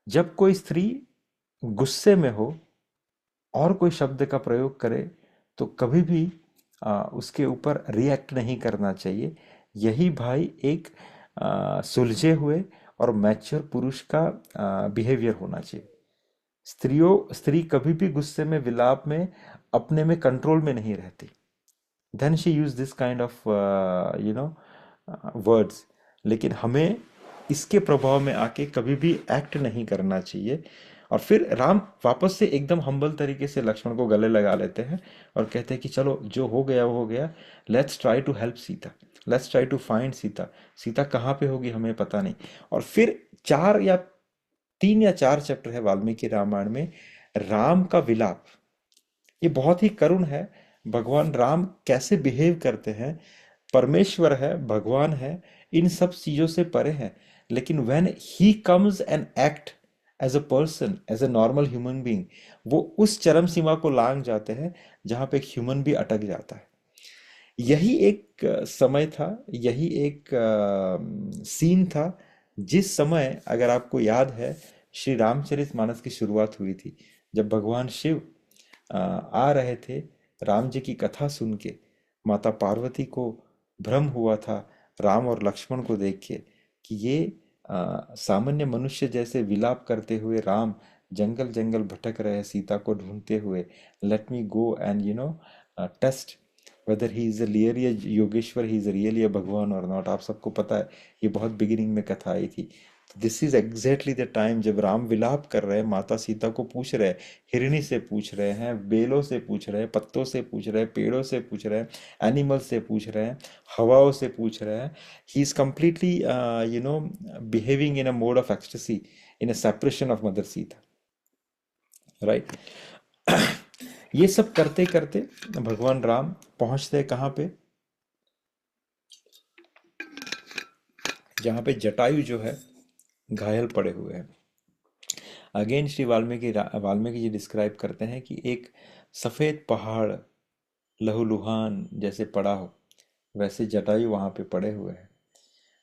जब कोई स्त्री गुस्से में हो और कोई शब्द का प्रयोग करे तो कभी भी उसके ऊपर रिएक्ट नहीं करना चाहिए। यही भाई एक सुलझे हुए और मैच्योर पुरुष का बिहेवियर होना चाहिए। स्त्री कभी भी गुस्से में, विलाप में, अपने में कंट्रोल में नहीं रहती। Then she use this kind of you know words. लेकिन हमें इसके प्रभाव में आके कभी भी एक्ट नहीं करना चाहिए। और फिर राम वापस से एकदम हम्बल तरीके से लक्ष्मण को गले लगा लेते हैं और कहते हैं कि चलो जो हो गया वो हो गया, let's try to help Sita, let's try to find Sita. Sita कहाँ पे होगी हमें पता नहीं। और फिर 3 या 4 चैप्टर है वाल्मीकि रामायण में राम का विलाप। ये बहुत ही करुण है। भगवान राम कैसे बिहेव करते हैं। परमेश्वर है, भगवान है, इन सब चीजों से परे है। लेकिन when he comes and act as a person, as a normal human being, वो उस चरम सीमा को लांघ जाते हैं जहां पे एक ह्यूमन भी अटक जाता है। यही एक समय था, यही एक सीन था जिस समय, अगर आपको याद है, श्री रामचरितमानस की शुरुआत हुई थी। जब भगवान शिव आ रहे थे राम जी की कथा सुन के, माता पार्वती को भ्रम हुआ था राम और लक्ष्मण को देख के कि ये सामान्य मनुष्य जैसे विलाप करते हुए राम जंगल जंगल भटक रहे हैं सीता को ढूंढते हुए। Let me go and test whether he is really Yogeshwar, he is really a Bhagwan और नॉट। आप सबको पता है ये बहुत बिगिनिंग में कथा आई थी। This is exactly the time जब राम विलाप कर रहे हैं, माता सीता को पूछ रहे हैं, हिरणी से पूछ रहे हैं, बेलों से पूछ रहे हैं, पत्तों से पूछ रहे हैं, पेड़ों से पूछ रहे हैं, एनिमल से पूछ रहे हैं, हवाओं से पूछ रहे हैं। He is completely behaving in a mode of ecstasy, in a separation of mother Sita, right. ये सब करते करते भगवान राम पहुंचते कहाँ पे, जहाँ पे जटायु जो है घायल पड़े हुए हैं। अगेन श्री वाल्मीकि जी डिस्क्राइब करते हैं कि एक सफेद पहाड़ लहूलुहान जैसे पड़ा हो, वैसे जटायु वहां पे पड़े हुए हैं।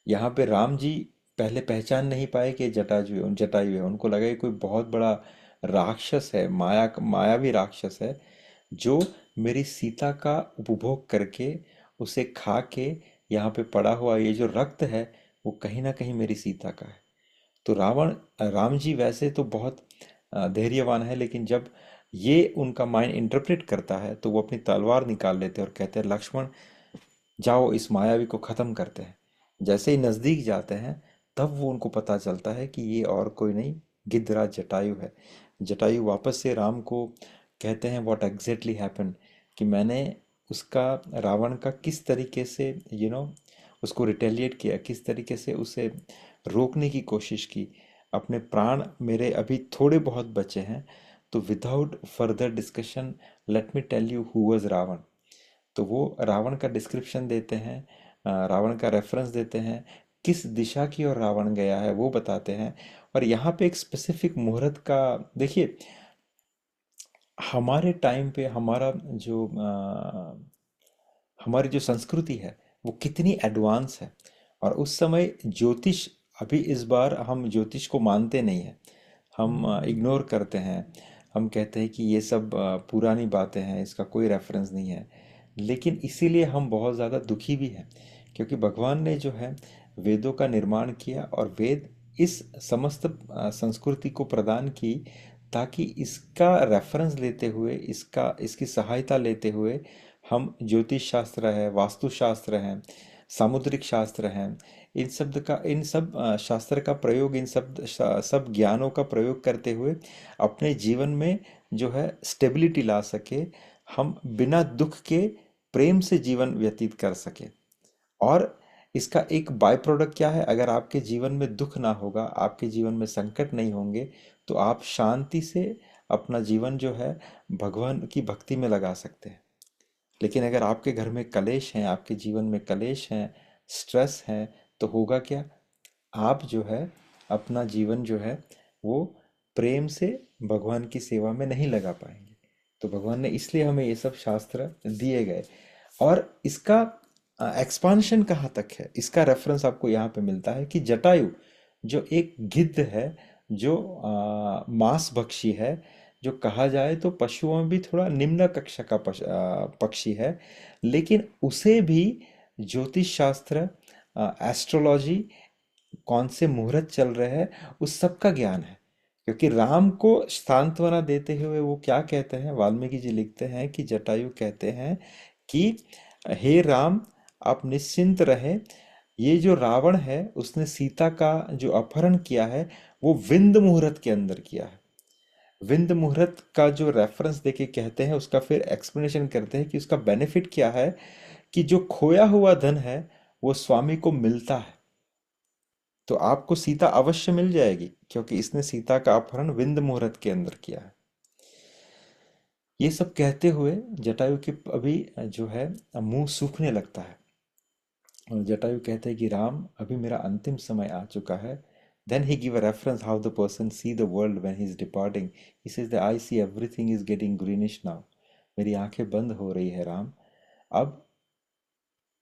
यहाँ पे राम जी पहले पहचान नहीं पाए कि जटायु है। उनको लगा कि कोई बहुत बड़ा राक्षस है, मायावी राक्षस है, जो मेरी सीता का उपभोग करके उसे खा के यहाँ पे पड़ा हुआ ये जो रक्त है वो कहीं ना कहीं मेरी सीता का है। तो राम जी वैसे तो बहुत धैर्यवान है, लेकिन जब ये उनका माइंड इंटरप्रेट करता है तो वो अपनी तलवार निकाल लेते हैं और कहते हैं लक्ष्मण जाओ इस मायावी को खत्म करते हैं। जैसे ही नजदीक जाते हैं तब वो उनको पता चलता है कि ये और कोई नहीं, गिद्धराज जटायु है। जटायु वापस से राम को कहते हैं व्हाट एग्जैक्टली हैपन, कि मैंने उसका, रावण का किस तरीके से उसको रिटेलिएट किया, किस तरीके से उसे रोकने की कोशिश की। अपने प्राण मेरे अभी थोड़े बहुत बचे हैं, तो without further discussion let me tell you who was Ravan. तो वो रावण का डिस्क्रिप्शन देते हैं, रावण का रेफरेंस देते हैं, किस दिशा की ओर रावण गया है वो बताते हैं। और यहाँ पे एक स्पेसिफिक मुहूर्त का देखिए, हमारे टाइम पे हमारी जो संस्कृति है वो कितनी एडवांस है। और उस समय ज्योतिष, अभी इस बार हम ज्योतिष को मानते नहीं हैं, हम इग्नोर करते हैं। हम कहते हैं कि ये सब पुरानी बातें हैं, इसका कोई रेफरेंस नहीं है। लेकिन इसीलिए हम बहुत ज़्यादा दुखी भी हैं, क्योंकि भगवान ने जो है वेदों का निर्माण किया और वेद इस समस्त संस्कृति को प्रदान की, ताकि इसका रेफरेंस लेते हुए, इसकी सहायता लेते हुए हम ज्योतिष शास्त्र है, वास्तुशास्त्र है, सामुद्रिक शास्त्र है, इन सब शास्त्र का प्रयोग, सब ज्ञानों का प्रयोग करते हुए अपने जीवन में जो है स्टेबिलिटी ला सके, हम बिना दुख के प्रेम से जीवन व्यतीत कर सके। और इसका एक बाय प्रोडक्ट क्या है, अगर आपके जीवन में दुख ना होगा, आपके जीवन में संकट नहीं होंगे, तो आप शांति से अपना जीवन जो है भगवान की भक्ति में लगा सकते हैं। लेकिन अगर आपके घर में कलेश हैं, आपके जीवन में कलेश हैं, स्ट्रेस हैं, तो होगा क्या, आप जो है अपना जीवन जो है वो प्रेम से भगवान की सेवा में नहीं लगा पाएंगे। तो भगवान ने इसलिए हमें ये सब शास्त्र दिए गए। और इसका एक्सपांशन कहाँ तक है, इसका रेफरेंस आपको यहाँ पे मिलता है कि जटायु जो एक गिद्ध है, जो मांस भक्षी है, जो कहा जाए तो पशुओं में भी थोड़ा निम्न कक्षा का पक्षी है, लेकिन उसे भी ज्योतिष शास्त्र, एस्ट्रोलॉजी, कौन से मुहूर्त चल रहे हैं, उस सब का ज्ञान है। क्योंकि राम को सांत्वना देते हुए वो क्या कहते हैं, वाल्मीकि जी लिखते हैं कि जटायु कहते हैं कि हे राम, आप निश्चिंत रहे, ये जो रावण है उसने सीता का जो अपहरण किया है वो विंद मुहूर्त के अंदर किया है। विंद मुहूर्त का जो रेफरेंस देके कहते हैं, उसका फिर एक्सप्लेनेशन करते हैं कि उसका बेनिफिट क्या है, कि जो खोया हुआ धन है वो स्वामी को मिलता है। तो आपको सीता अवश्य मिल जाएगी, क्योंकि इसने सीता का अपहरण विंद मुहूर्त के अंदर किया है। ये सब कहते हुए जटायु के अभी जो है मुंह सूखने लगता है, और जटायु कहते हैं कि राम, अभी मेरा अंतिम समय आ चुका है। Then he give a reference how the person see the world when he is departing. He says that I see everything is getting greenish now. मेरी आंखें बंद हो रही है राम, अब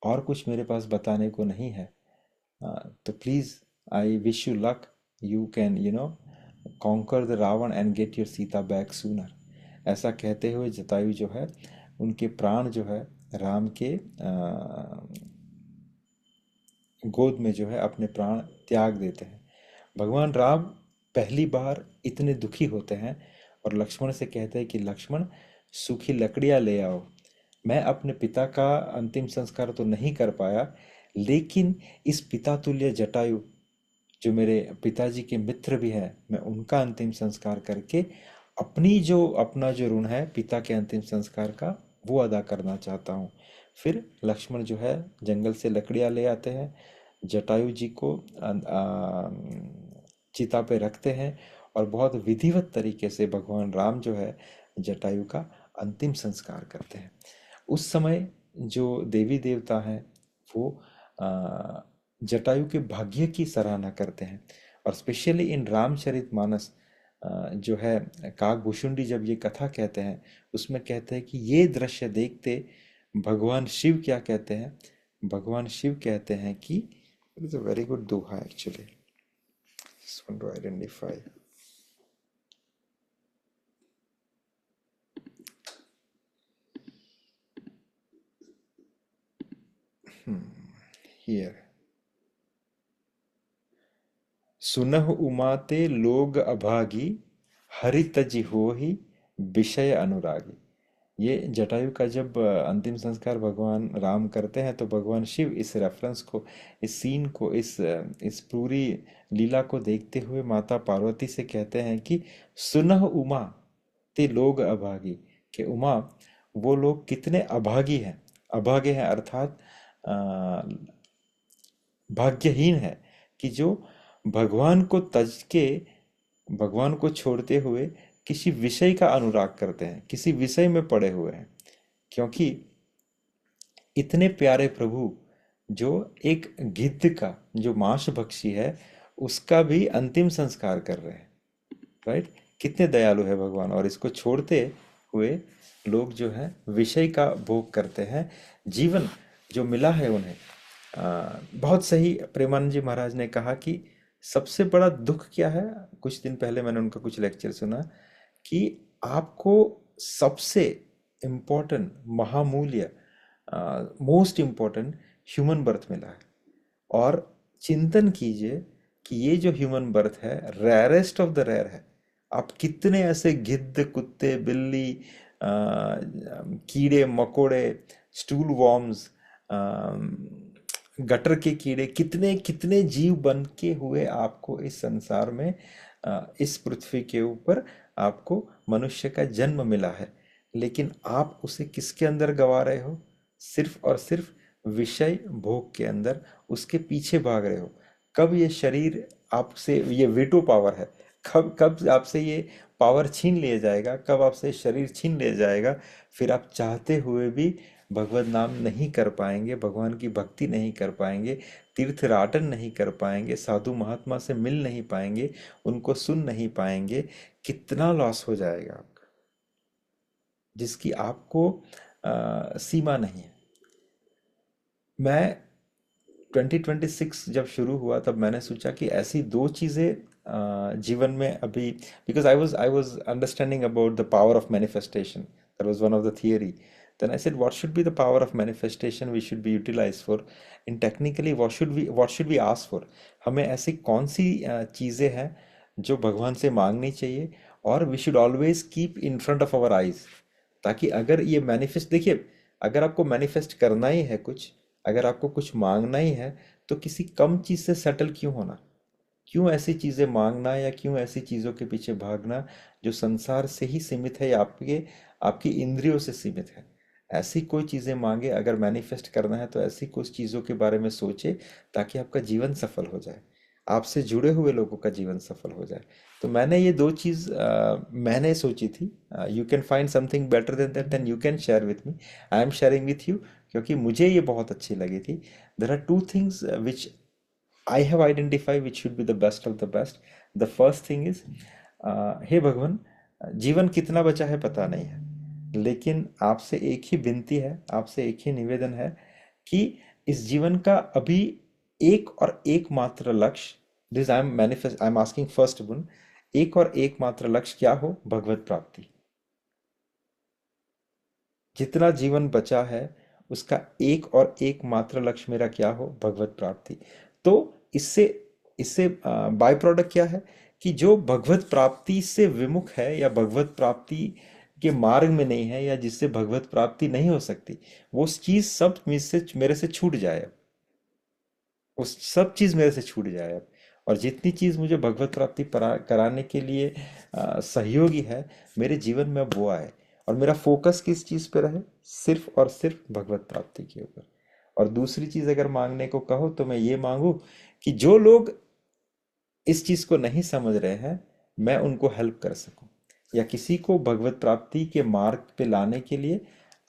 और कुछ मेरे पास बताने को नहीं है। तो please I wish you luck, you can conquer the Ravan and get your Sita back sooner. ऐसा कहते हुए जटायु जो है उनके प्राण जो है राम के गोद में जो है अपने प्राण त्याग देते हैं। भगवान राम पहली बार इतने दुखी होते हैं और लक्ष्मण से कहते हैं कि लक्ष्मण, सूखी लकड़ियां ले आओ। मैं अपने पिता का अंतिम संस्कार तो नहीं कर पाया, लेकिन इस पिता तुल्य जटायु जो मेरे पिताजी के मित्र भी हैं, मैं उनका अंतिम संस्कार करके अपना जो ऋण है पिता के अंतिम संस्कार का, वो अदा करना चाहता हूँ। फिर लक्ष्मण जो है जंगल से लकड़ियां ले आते हैं, जटायु जी को चिता पे रखते हैं, और बहुत विधिवत तरीके से भगवान राम जो है जटायु का अंतिम संस्कार करते हैं। उस समय जो देवी देवता हैं वो जटायु के भाग्य की सराहना करते हैं, और स्पेशली इन रामचरितमानस जो है काकभूषुंडी जब ये कथा कहते हैं, उसमें कहते हैं कि ये दृश्य देखते भगवान शिव क्या कहते हैं। भगवान शिव कहते हैं कि it is a very good Doha actually, just want to identify. Here, सुनह उमाते लोग अभागी, हरि तजि होहि विषय अनुरागी। ये जटायु का जब अंतिम संस्कार भगवान राम करते हैं, तो भगवान शिव इस रेफरेंस को, इस सीन को, इस पूरी लीला को देखते हुए माता पार्वती से कहते हैं कि सुनह उमा ते लोग अभागी, कि उमा, वो लोग कितने अभागी हैं। अभागे हैं अर्थात भाग्यहीन है, कि जो भगवान को तज के, भगवान को छोड़ते हुए किसी विषय का अनुराग करते हैं, किसी विषय में पड़े हुए हैं। क्योंकि इतने प्यारे प्रभु जो एक गिद्ध का, जो मांस भक्षी है, उसका भी अंतिम संस्कार कर रहे हैं। राइट, कितने दयालु है भगवान, और इसको छोड़ते हुए लोग जो है विषय का भोग करते हैं। जीवन जो मिला है उन्हें, बहुत सही प्रेमानंद जी महाराज ने कहा कि सबसे बड़ा दुख क्या है। कुछ दिन पहले मैंने उनका कुछ लेक्चर सुना कि आपको सबसे इम्पोर्टेंट, महामूल्य, मोस्ट इम्पोर्टेंट ह्यूमन बर्थ मिला है, और चिंतन कीजिए कि ये जो ह्यूमन बर्थ है रेयरेस्ट ऑफ द रेयर है। आप कितने ऐसे गिद्ध, कुत्ते, बिल्ली, कीड़े मकोड़े, स्टूल वॉर्म्स, गटर के कीड़े, कितने कितने जीव बन के हुए आपको इस संसार में, इस पृथ्वी के ऊपर आपको मनुष्य का जन्म मिला है। लेकिन आप उसे किसके अंदर गवा रहे हो? सिर्फ और सिर्फ विषय भोग के अंदर उसके पीछे भाग रहे हो। कब ये शरीर आपसे, ये वीटो पावर है, कब कब आपसे ये पावर छीन लिया जाएगा, कब आपसे शरीर छीन लिया जाएगा, फिर आप चाहते हुए भी भगवत नाम नहीं कर पाएंगे, भगवान की भक्ति नहीं कर पाएंगे, तीर्थराटन नहीं कर पाएंगे, साधु महात्मा से मिल नहीं पाएंगे, उनको सुन नहीं पाएंगे। कितना लॉस हो जाएगा आपका, जिसकी आपको सीमा नहीं है। मैं 2026 जब शुरू हुआ तब मैंने सोचा कि ऐसी दो चीज़ें जीवन में अभी, because I was understanding about the power of manifestation, that was one of the theory. Then I said, what should be the power of manifestation we should be utilized for? And technically, what should we ask for? हमें ऐसी कौन सी चीज़ें हैं जो भगवान से मांगनी चाहिए, और we should always keep in front of our eyes, ताकि अगर ये मैनिफेस्ट, देखिए, अगर आपको मैनिफेस्ट करना ही है कुछ, अगर आपको कुछ मांगना ही है, तो किसी कम चीज़ से सेटल क्यों होना? क्यों ऐसी चीज़ें मांगना, या क्यों ऐसी चीज़ों के पीछे भागना जो संसार से ही सीमित है, या आपके आपकी इंद्रियों से सीमित है? ऐसी कोई चीज़ें मांगे, अगर मैनिफेस्ट करना है तो ऐसी कुछ चीज़ों के बारे में सोचे, ताकि आपका जीवन सफल हो जाए, आपसे जुड़े हुए लोगों का जीवन सफल हो जाए। तो मैंने ये दो चीज़ मैंने सोची थी। You can find something better than that, then you can share with me, I am sharing with you, क्योंकि मुझे ये बहुत अच्छी लगी थी। There are two things which I have identified which should be the best of the best. The first thing is, हे भगवान, जीवन कितना बचा है पता नहीं है, लेकिन आपसे एक ही विनती है, आपसे एक ही निवेदन है कि इस जीवन का अभी एक और एक मात्र लक्ष्य, this I am asking first one, एक और एक मात्र लक्ष्य क्या हो? भगवत प्राप्ति। जितना जीवन बचा है उसका एक और एक मात्र लक्ष्य मेरा क्या हो? भगवत प्राप्ति। तो इससे इससे बाय प्रोडक्ट क्या है कि जो भगवत प्राप्ति से विमुख है, या भगवत प्राप्ति के मार्ग में नहीं है, या जिससे भगवत प्राप्ति नहीं हो सकती, वो चीज सब मेरे से छूट जाए अब। वो सब चीज मेरे से छूट जाए अब। और जितनी चीज मुझे भगवत प्राप्ति कराने के लिए सहयोगी है मेरे जीवन में, अब वो आए, और मेरा फोकस किस चीज पे रहे? सिर्फ और सिर्फ भगवत प्राप्ति के ऊपर। और दूसरी चीज अगर मांगने को कहो तो मैं ये मांगू कि जो लोग इस चीज को नहीं समझ रहे हैं, मैं उनको हेल्प कर सकूं, या किसी को भगवत प्राप्ति के मार्ग पे लाने के लिए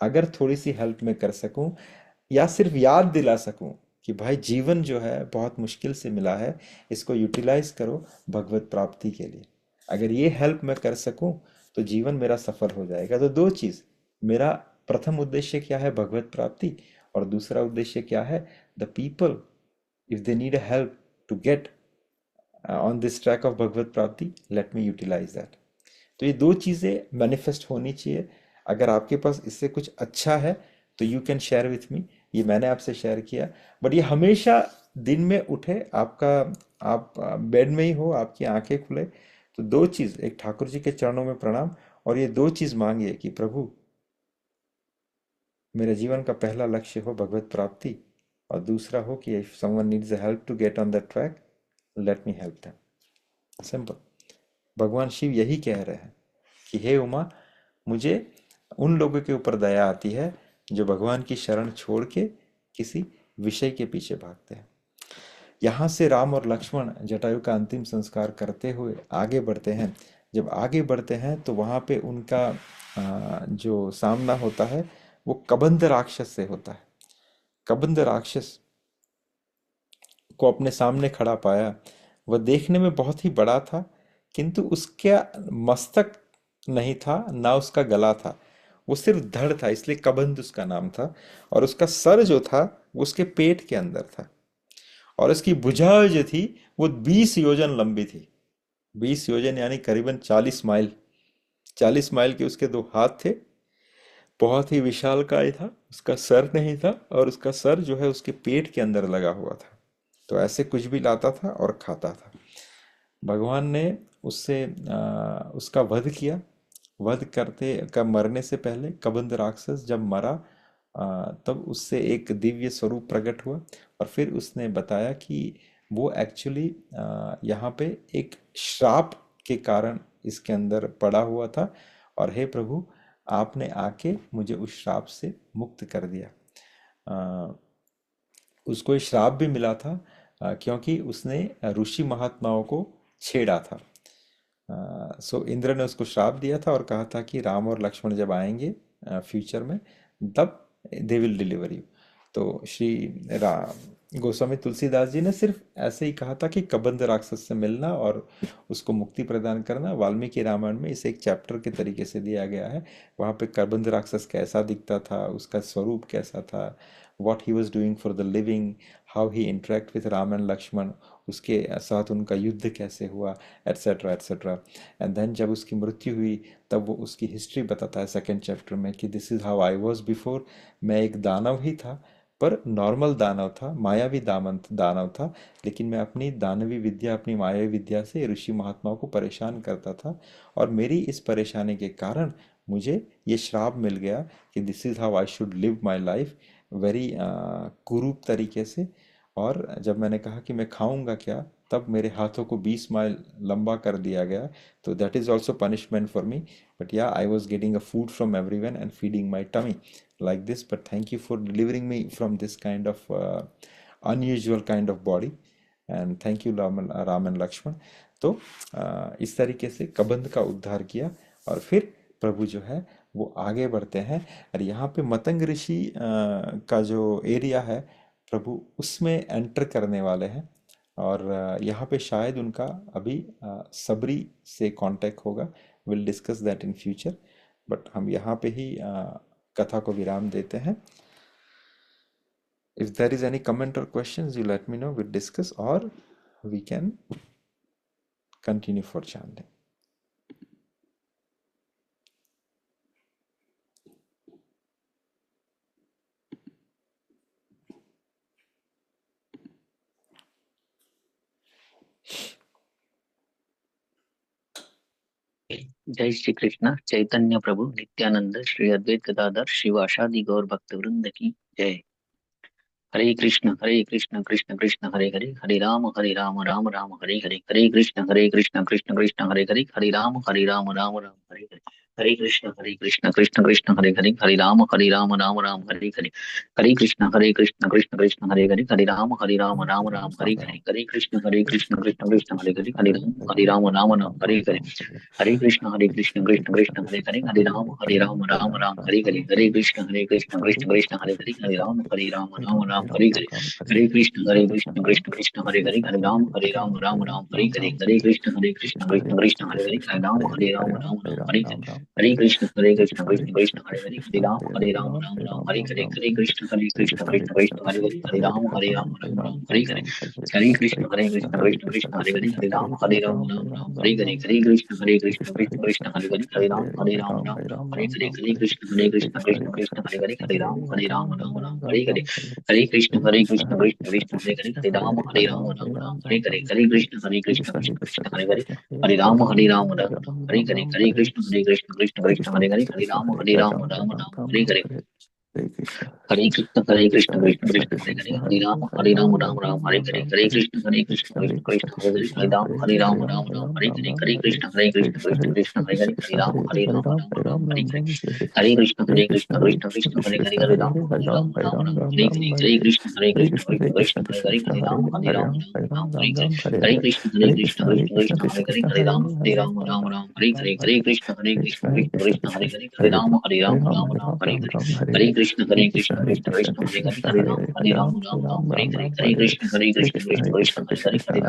अगर थोड़ी सी हेल्प मैं कर सकूं, या सिर्फ याद दिला सकूं कि भाई जीवन जो है बहुत मुश्किल से मिला है, इसको यूटिलाइज करो भगवत प्राप्ति के लिए। अगर ये हेल्प मैं कर सकूं तो जीवन मेरा सफल हो जाएगा। तो दो चीज, मेरा प्रथम उद्देश्य क्या है? भगवत प्राप्ति। और दूसरा उद्देश्य क्या है? The people, if they need a help to get on this track of भगवत प्राप्ति, लेट मी यूटिलाइज दैट। तो ये दो चीज़ें मैनिफेस्ट होनी चाहिए। अगर आपके पास इससे कुछ अच्छा है तो यू कैन शेयर विथ मी। ये मैंने आपसे शेयर किया, बट ये हमेशा दिन में उठे, आप बेड में ही हो, आपकी आंखें खुले, तो दो चीज़, एक ठाकुर जी के चरणों में प्रणाम, और ये दो चीज़ मांगिए कि प्रभु, मेरे जीवन का पहला लक्ष्य हो भगवत प्राप्ति, और दूसरा हो कि if someone needs help to get on that track, let me help them. Simple. भगवान शिव यही कह रहे हैं कि हे उमा, मुझे उन लोगों के ऊपर दया आती है जो भगवान की शरण छोड़ के किसी विषय के पीछे भागते हैं। यहाँ से राम और लक्ष्मण जटायु का अंतिम संस्कार करते हुए आगे बढ़ते हैं। जब आगे बढ़ते हैं तो वहाँ पे उनका जो सामना होता है वो कबंध राक्षस से होता है। कबंध राक्षस को अपने सामने खड़ा पाया। वह देखने में बहुत ही बड़ा था, किंतु उसका मस्तक नहीं था, ना उसका गला था, वो सिर्फ धड़ था, इसलिए कबंध उसका नाम था। और उसका सर जो था वो उसके पेट के अंदर था, और उसकी भुजा जो थी वो 20 योजन लंबी थी। 20 योजन यानी करीबन 40 माइल। 40 माइल के उसके दो हाथ थे, बहुत ही विशालकाय था। उसका सर नहीं था, और उसका सर जो है उसके पेट के अंदर लगा हुआ था। तो ऐसे कुछ भी लाता था और खाता था। भगवान ने उसका वध किया। वध करते का मरने से पहले कबंध राक्षस जब मरा, तब उससे एक दिव्य स्वरूप प्रकट हुआ, और फिर उसने बताया कि वो एक्चुअली यहाँ पे एक श्राप के कारण इसके अंदर पड़ा हुआ था, और हे प्रभु, आपने आके मुझे उस श्राप से मुक्त कर दिया। अ, उसको ये श्राप भी मिला था क्योंकि उसने ऋषि महात्माओं को छेड़ा था। सो इंद्र ने उसको श्राप दिया था और कहा था कि राम और लक्ष्मण जब आएंगे फ्यूचर में, तब दे विल डिलीवर यू। तो श्री राम गोस्वामी तुलसीदास जी ने सिर्फ ऐसे ही कहा था कि कबंध राक्षस से मिलना और उसको मुक्ति प्रदान करना। वाल्मीकि रामायण में इसे एक चैप्टर के तरीके से दिया गया है। वहाँ पे कबंध राक्षस कैसा दिखता था, उसका स्वरूप कैसा था, what he was doing for the living, how he interact with Ram and Lakshman, उसके साथ उनका युद्ध कैसे हुआ, एट्सेट्रा एट्सेट्रा। एंड देन जब उसकी मृत्यु हुई तब वो उसकी हिस्ट्री बताता है सेकेंड चैप्टर में कि this is how I was before. मैं एक दानव ही था, पर नॉर्मल दानव था, मायावी दानव था, लेकिन मैं अपनी दानवी विद्या, अपनी मायावी विद्या से ऋषि महात्माओं को परेशान करता था। और मेरी इस परेशानी के कारण मुझे ये श्राप मिल गया कि this is how I should live my life, very कुरूप तरीके से। और जब मैंने कहा कि मैं खाऊंगा क्या, तब मेरे हाथों को 20 माइल लंबा कर दिया गया। तो that is also punishment for me. But yeah I was getting a food from everyone and feeding my tummy like this. But thank you for delivering me from this kind of unusual kind of body, and thank you Ram and Lakshman. तो इस तरीके से कबंध का उद्धार किया। और फिर प्रभु जो है वो आगे बढ़ते हैं, और यहाँ पे मतंग ऋषि का जो एरिया है प्रभु उसमें एंटर करने वाले हैं। और यहाँ पे शायद उनका अभी सबरी से कांटेक्ट होगा। Will discuss that in future. But हम यहाँ पे ही कथा को विराम देते हैं। If there is any comment or questions, you let me know. We'll discuss, or we can continue for chanting. जय श्री कृष्ण चैतन्य प्रभु नित्यानंद श्री अद्वैत गदाधर शिवासादि गौर भक्त वृंद की जय। हरे कृष्ण कृष्ण कृष्ण हरे हरे, हरे राम राम राम हरे हरे, हरे कृष्ण कृष्ण कृष्ण हरे हरे, हरे राम राम राम हरे हरे, हरे कृष्ण कृष्ण कृष्ण हरे हरे, हरे राम राम राम हरे हरे, हरे कृष्ण कृष्ण कृष्ण हरे हरे, हरे राम राम राम हरे हरे, हरे कृष्ण कृष्ण कृष्ण हरे हरे, हरे राम राम हरे हरे, हरे कृष्ण कृष्ण कृष्ण हरे हरे, हरे राम राम हरे हरे, हरे कृष्ण कृष्ण कृष्ण हरे हरे, हरे राम राम हरे हरे, हरे कृष्ण कृष्ण कृष्ण हरे हरे, हरे राम राम हरे हरे, हरे कृष्ण कृष्ण कृष्ण हरे हरे, हरे राम हरे हरे, हरे कृष्ण कृष्ण कृष्ण हरे हरे, हरे राम हरे हरे, हरे कृष्ण कृष्ण कृष्ण हरे हरे, हरे राम हरे हरे, हरे कृष्ण कृष्ण कृष्ण हरे हरे, हरे राम हरे हरे, हरे कृष्ण कृष्ण कृष्ण हरे हरे, हरे राम हरे हरे, हरे कृष्ण कृष्ण कृष्ण हरे हरे, हरे राम राम हरे हरे, हरे कृष्ण कृष्ण कृष्ण हरे हरे, हरे राम हरे हरे, हरे कृष्ण कृष्ण कृष्ण हरे हरे, हरे राम हरे हरे, हरे कृष्ण कृष्ण कृष्ण हरे हरे, हरे राम राम हरे हरे, हरे कृष्ण कृष्ण कृष्ण हरे हरे, हरे राम राम हरे हरे, हरे कृष्ण कृष्ण कृष्ण हरे हरे, हरे राम राम हरे हरे, हरे कृष्ण कृष्ण कृष्ण हरे हरे, हरे राम राम हरे हरे, हरे कृष्ण कृष्ण कृष्ण हरे हरे, हरे राम राम हरे हरे, हरे कृष्ण कृष्ण कृष्ण हरे हरे, हरे राम हरे हरे, हरे कृष्ण कृष्ण कृष्ण हरे हरे, हरे राम हरे हरे, हरे कृष्ण कृष्ण कृष्ण हरे हरे, हरे राम हरे हरे, हरे कृष्ण कृष्ण हरे हरे, हरे राम हरे हरे, हरे कृष्ण कृष्ण कृष्ण हरे हरे, हरे राम हरे हरे, हरे कृष्ण कृष्ण कृष्ण हरे हरे,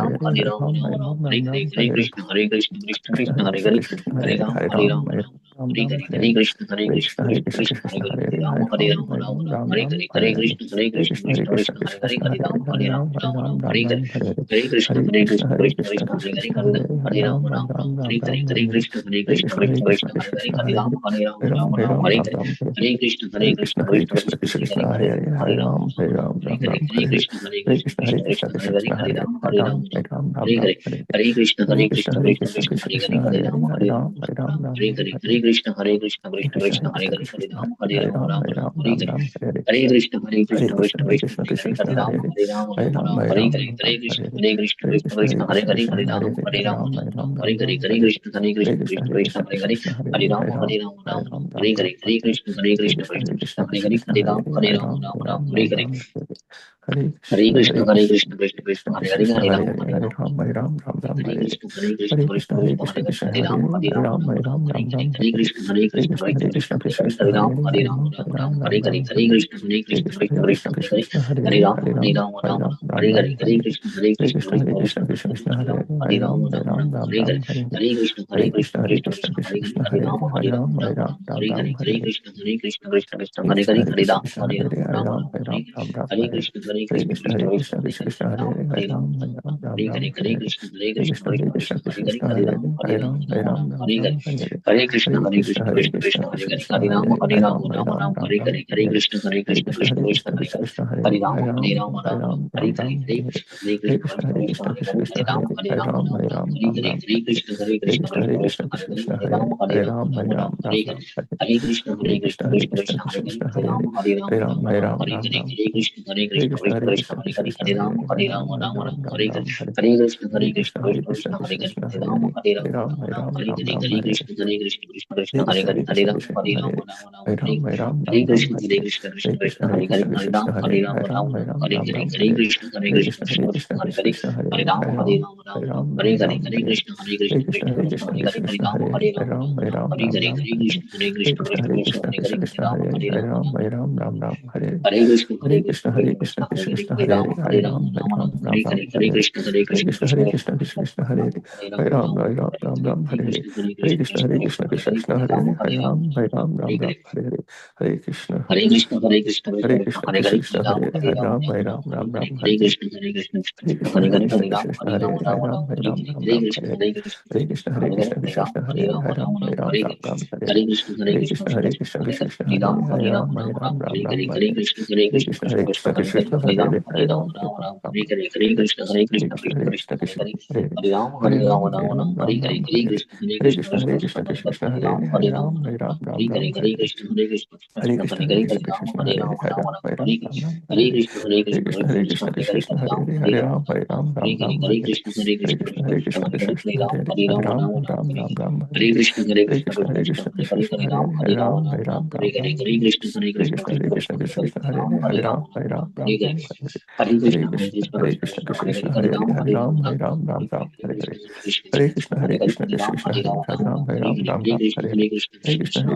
हरे राम हरे हरे, हरे कृष्ण कृष्ण कृष्ण हरे हरे, हरे राम हरे हरे, हरे कृष्ण कृष्ण कृष्ण हरे हरे, हरे राम हरे हरे, हरे कृष्ण कृष्ण कृष्ण हरे हरे, हरे राम हरे हरे, हरे कृष्ण कृष्ण कृष्ण हरे हरे, हरे राम हरे हरे, हरे कृष्ण कृष्ण कृष्ण हरे हरे, हरे राम हरे हरे, हरे कृष्ण कृष्ण कृष्ण हरे हरे, हरे राम हरे हरे, हरे कृष्ण कृष्ण कृष्ण हरे हरे, हरे राम हरे हरे, हरे कृष्ण कृष्ण कृष्ण हरे हरे, हरे राम हरे हरे, हरे कृष्ण कृष्ण कृष्ण हरे हरे, हरे राम हरे हरे, हरे कृष्ण कृष्ण हरे हरे, हरे राम हरे हरे, हरे कृष्ण कृष्ण हरे हरे, हरे राम हरे हरे, हरे कृष्ण कृष्ण कृष्ण हरे हरे, हरे राम हरे हरे, हरे हरे कृष्ण कृष्ण कृष्ण कृष्ण कृष्ण हरे कृष्ण हरे कृष्ण हरे हरे राम हरे हरे हरे राम राम हरे राम राम राम हरे हरे हरे कृष्ण कृष्ण कृष्ण कृष्ण हरे हरे हरे राम हरे हरे राम राम हरे राम राम राम हरे हरे कृष्ण हरे कृष्ण कृष्ण कृष्ण कृष्ण कृष्ण कृष्ण हरे हरे राम हरे हरे हरे राम राम राम हरे राम राम हरे राम हरे राम हरे हरे कृष्ण कृष्ण कृष्ण कृष्ण कृष्ण कृष्ण हरे हरे हरे राम हरे हरे राम राम हरे राम राम राम राम हरे राम हरे हरे हरे कृष्ण कृष्ण कृष्ण कृष्ण कृष्ण हरे कृष्ण हरे हरे राम राम हरे राम राम राम राम हरे राम हरे हरे हरे कृष्ण कृष्ण कृष्ण कृष्ण हरे हरे राम हरे हरे राम राम हरे राम राम राम राम हरे राम हरे कृष्ण कृष्ण कृष्ण हरे हरे कृष्ण हरे राम कृष्ण हरे हरे राम हरे राम राम राम हरे हरे राम राम राम हरे हरे कृष्ण हरे कृष्ण कृष्ण कृष्ण कृष्ण हरे हरे राम हरे हरे राम राम हरे राम राम राम राम राम हरे हरे कृष्ण कृष्ण कृष्ण हरे कृष्ण हरे हरे राम हरे हरे राम राम हरे राम राम राम राम हरे राम हरे हरे हरे कृष्ण कृष्ण कृष्ण हरे कृष्ण हरे राम हरे हरे राम राम राम राम राम हरे राम हरे हरे हरे कृष्ण कृष्ण कृष्ण कृष्ण हरे कृष्ण हरे हरे राम हरे हरे राम राम राम राम हरे राम राम हरे हरे हरे कृष्ण कृष्ण कृष्ण कृष्ण हरे हरे हरे राम राम हरे राम राम राम हरे हरे हरे कृष्ण कृष्ण हरे हरे राम हरे हरे राम राम राम राम राम हरे राम हरे हरे कृष्ण हरे कृष्ण कृष्ण कृष्ण कृष्ण हरे हरे हरे राम राम हरे राम राम हरे राम राम हरे हरे कृष्ण कृष्ण कृष्ण कृष्ण कृष्ण कृष्ण हरे हरे हरे हरे राम राम राम राम राम हरे राम हरे हरे कृष्ण हरे कृष्ण कृष्ण कृष्ण कृष्ण हरे हरे हरे राम राम राम राम राम राम हरे हरे कृष्ण कृष्ण हरे कृष्ण कृष्ण हरे कृष्ण राम कृष्ण हरे हरे राम हरे राम हरे राम हरे कृष्ण हरे कृष्ण कृष्ण हरे कृष्ण हरे हरे राम राम हरे हरे कृष्ण हरे कृष्ण कृष्ण कृष्ण हरे कृष्ण हरे हरे हरे राम हरे हरे कृष्ण कृष्ण हरे हरे हरे हरे कृष्ण कृष्ण हरे राम हरे हरे कृष्ण कृष्ण हरे हरे राम हरे हरे कृष्ण कृष्ण हरे हरे राम हरे कृष्ण कृष्ण हरे हरे राम हरे हरे कृष्ण हरे कृष्ण हरे हरे राम हरे कृष्ण कृष्ण हरे हरे कृष्ण हरे हरे कृष्ण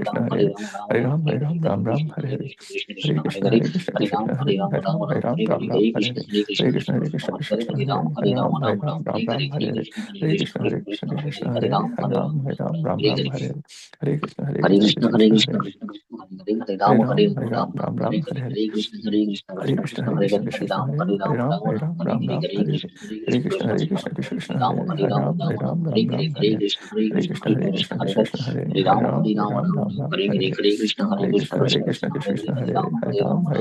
कृष्ण हरे हरे कृष्ण कृष्ण हरे हरे कृष्ण कृष्ण हरे हरे कृष्ण कृष्ण हरे हरे कृष्ण कृष्ण हरे हरे कृष्ण कृष्ण हरे हरे कृष्ण कृष्ण हरे कृष्ण हरे कृष्ण हरे कृष्ण कृष्ण हरे हरे कृष्ण कृष्ण हरे हरे कृष्ण कृष्ण हरे हरे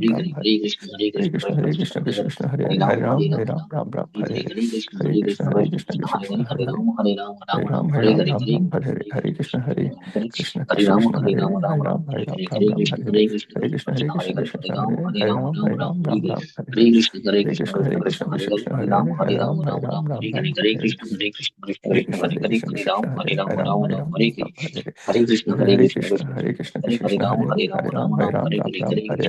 कृष्ण कृष्ण हरे हरे कृष्ण कृष्ण हरे हरे कृष्ण कृष्ण हरे हरे कृष्ण कृष्ण हरे हरे कृष्ण हरे हरे कृष्ण कृष्ण हरे कृष्ण कृष्ण हरे हरे कृष्ण कृष्ण हरे हरे कृष्ण हरे हरे कृष्ण कृष्ण हरे हरे कृष्ण कृष्ण हरे हरे कृष्ण कृष्ण हरे हरे कृष्ण हरे कृष्ण हरे हरे कृष्ण कृष्ण हरे हरे कृष्ण कृष्ण हरे हरे कृष्ण हरे हरे कृष्ण कृष्ण हरे हरे हरे कृष्ण कृष्ण हरे हरे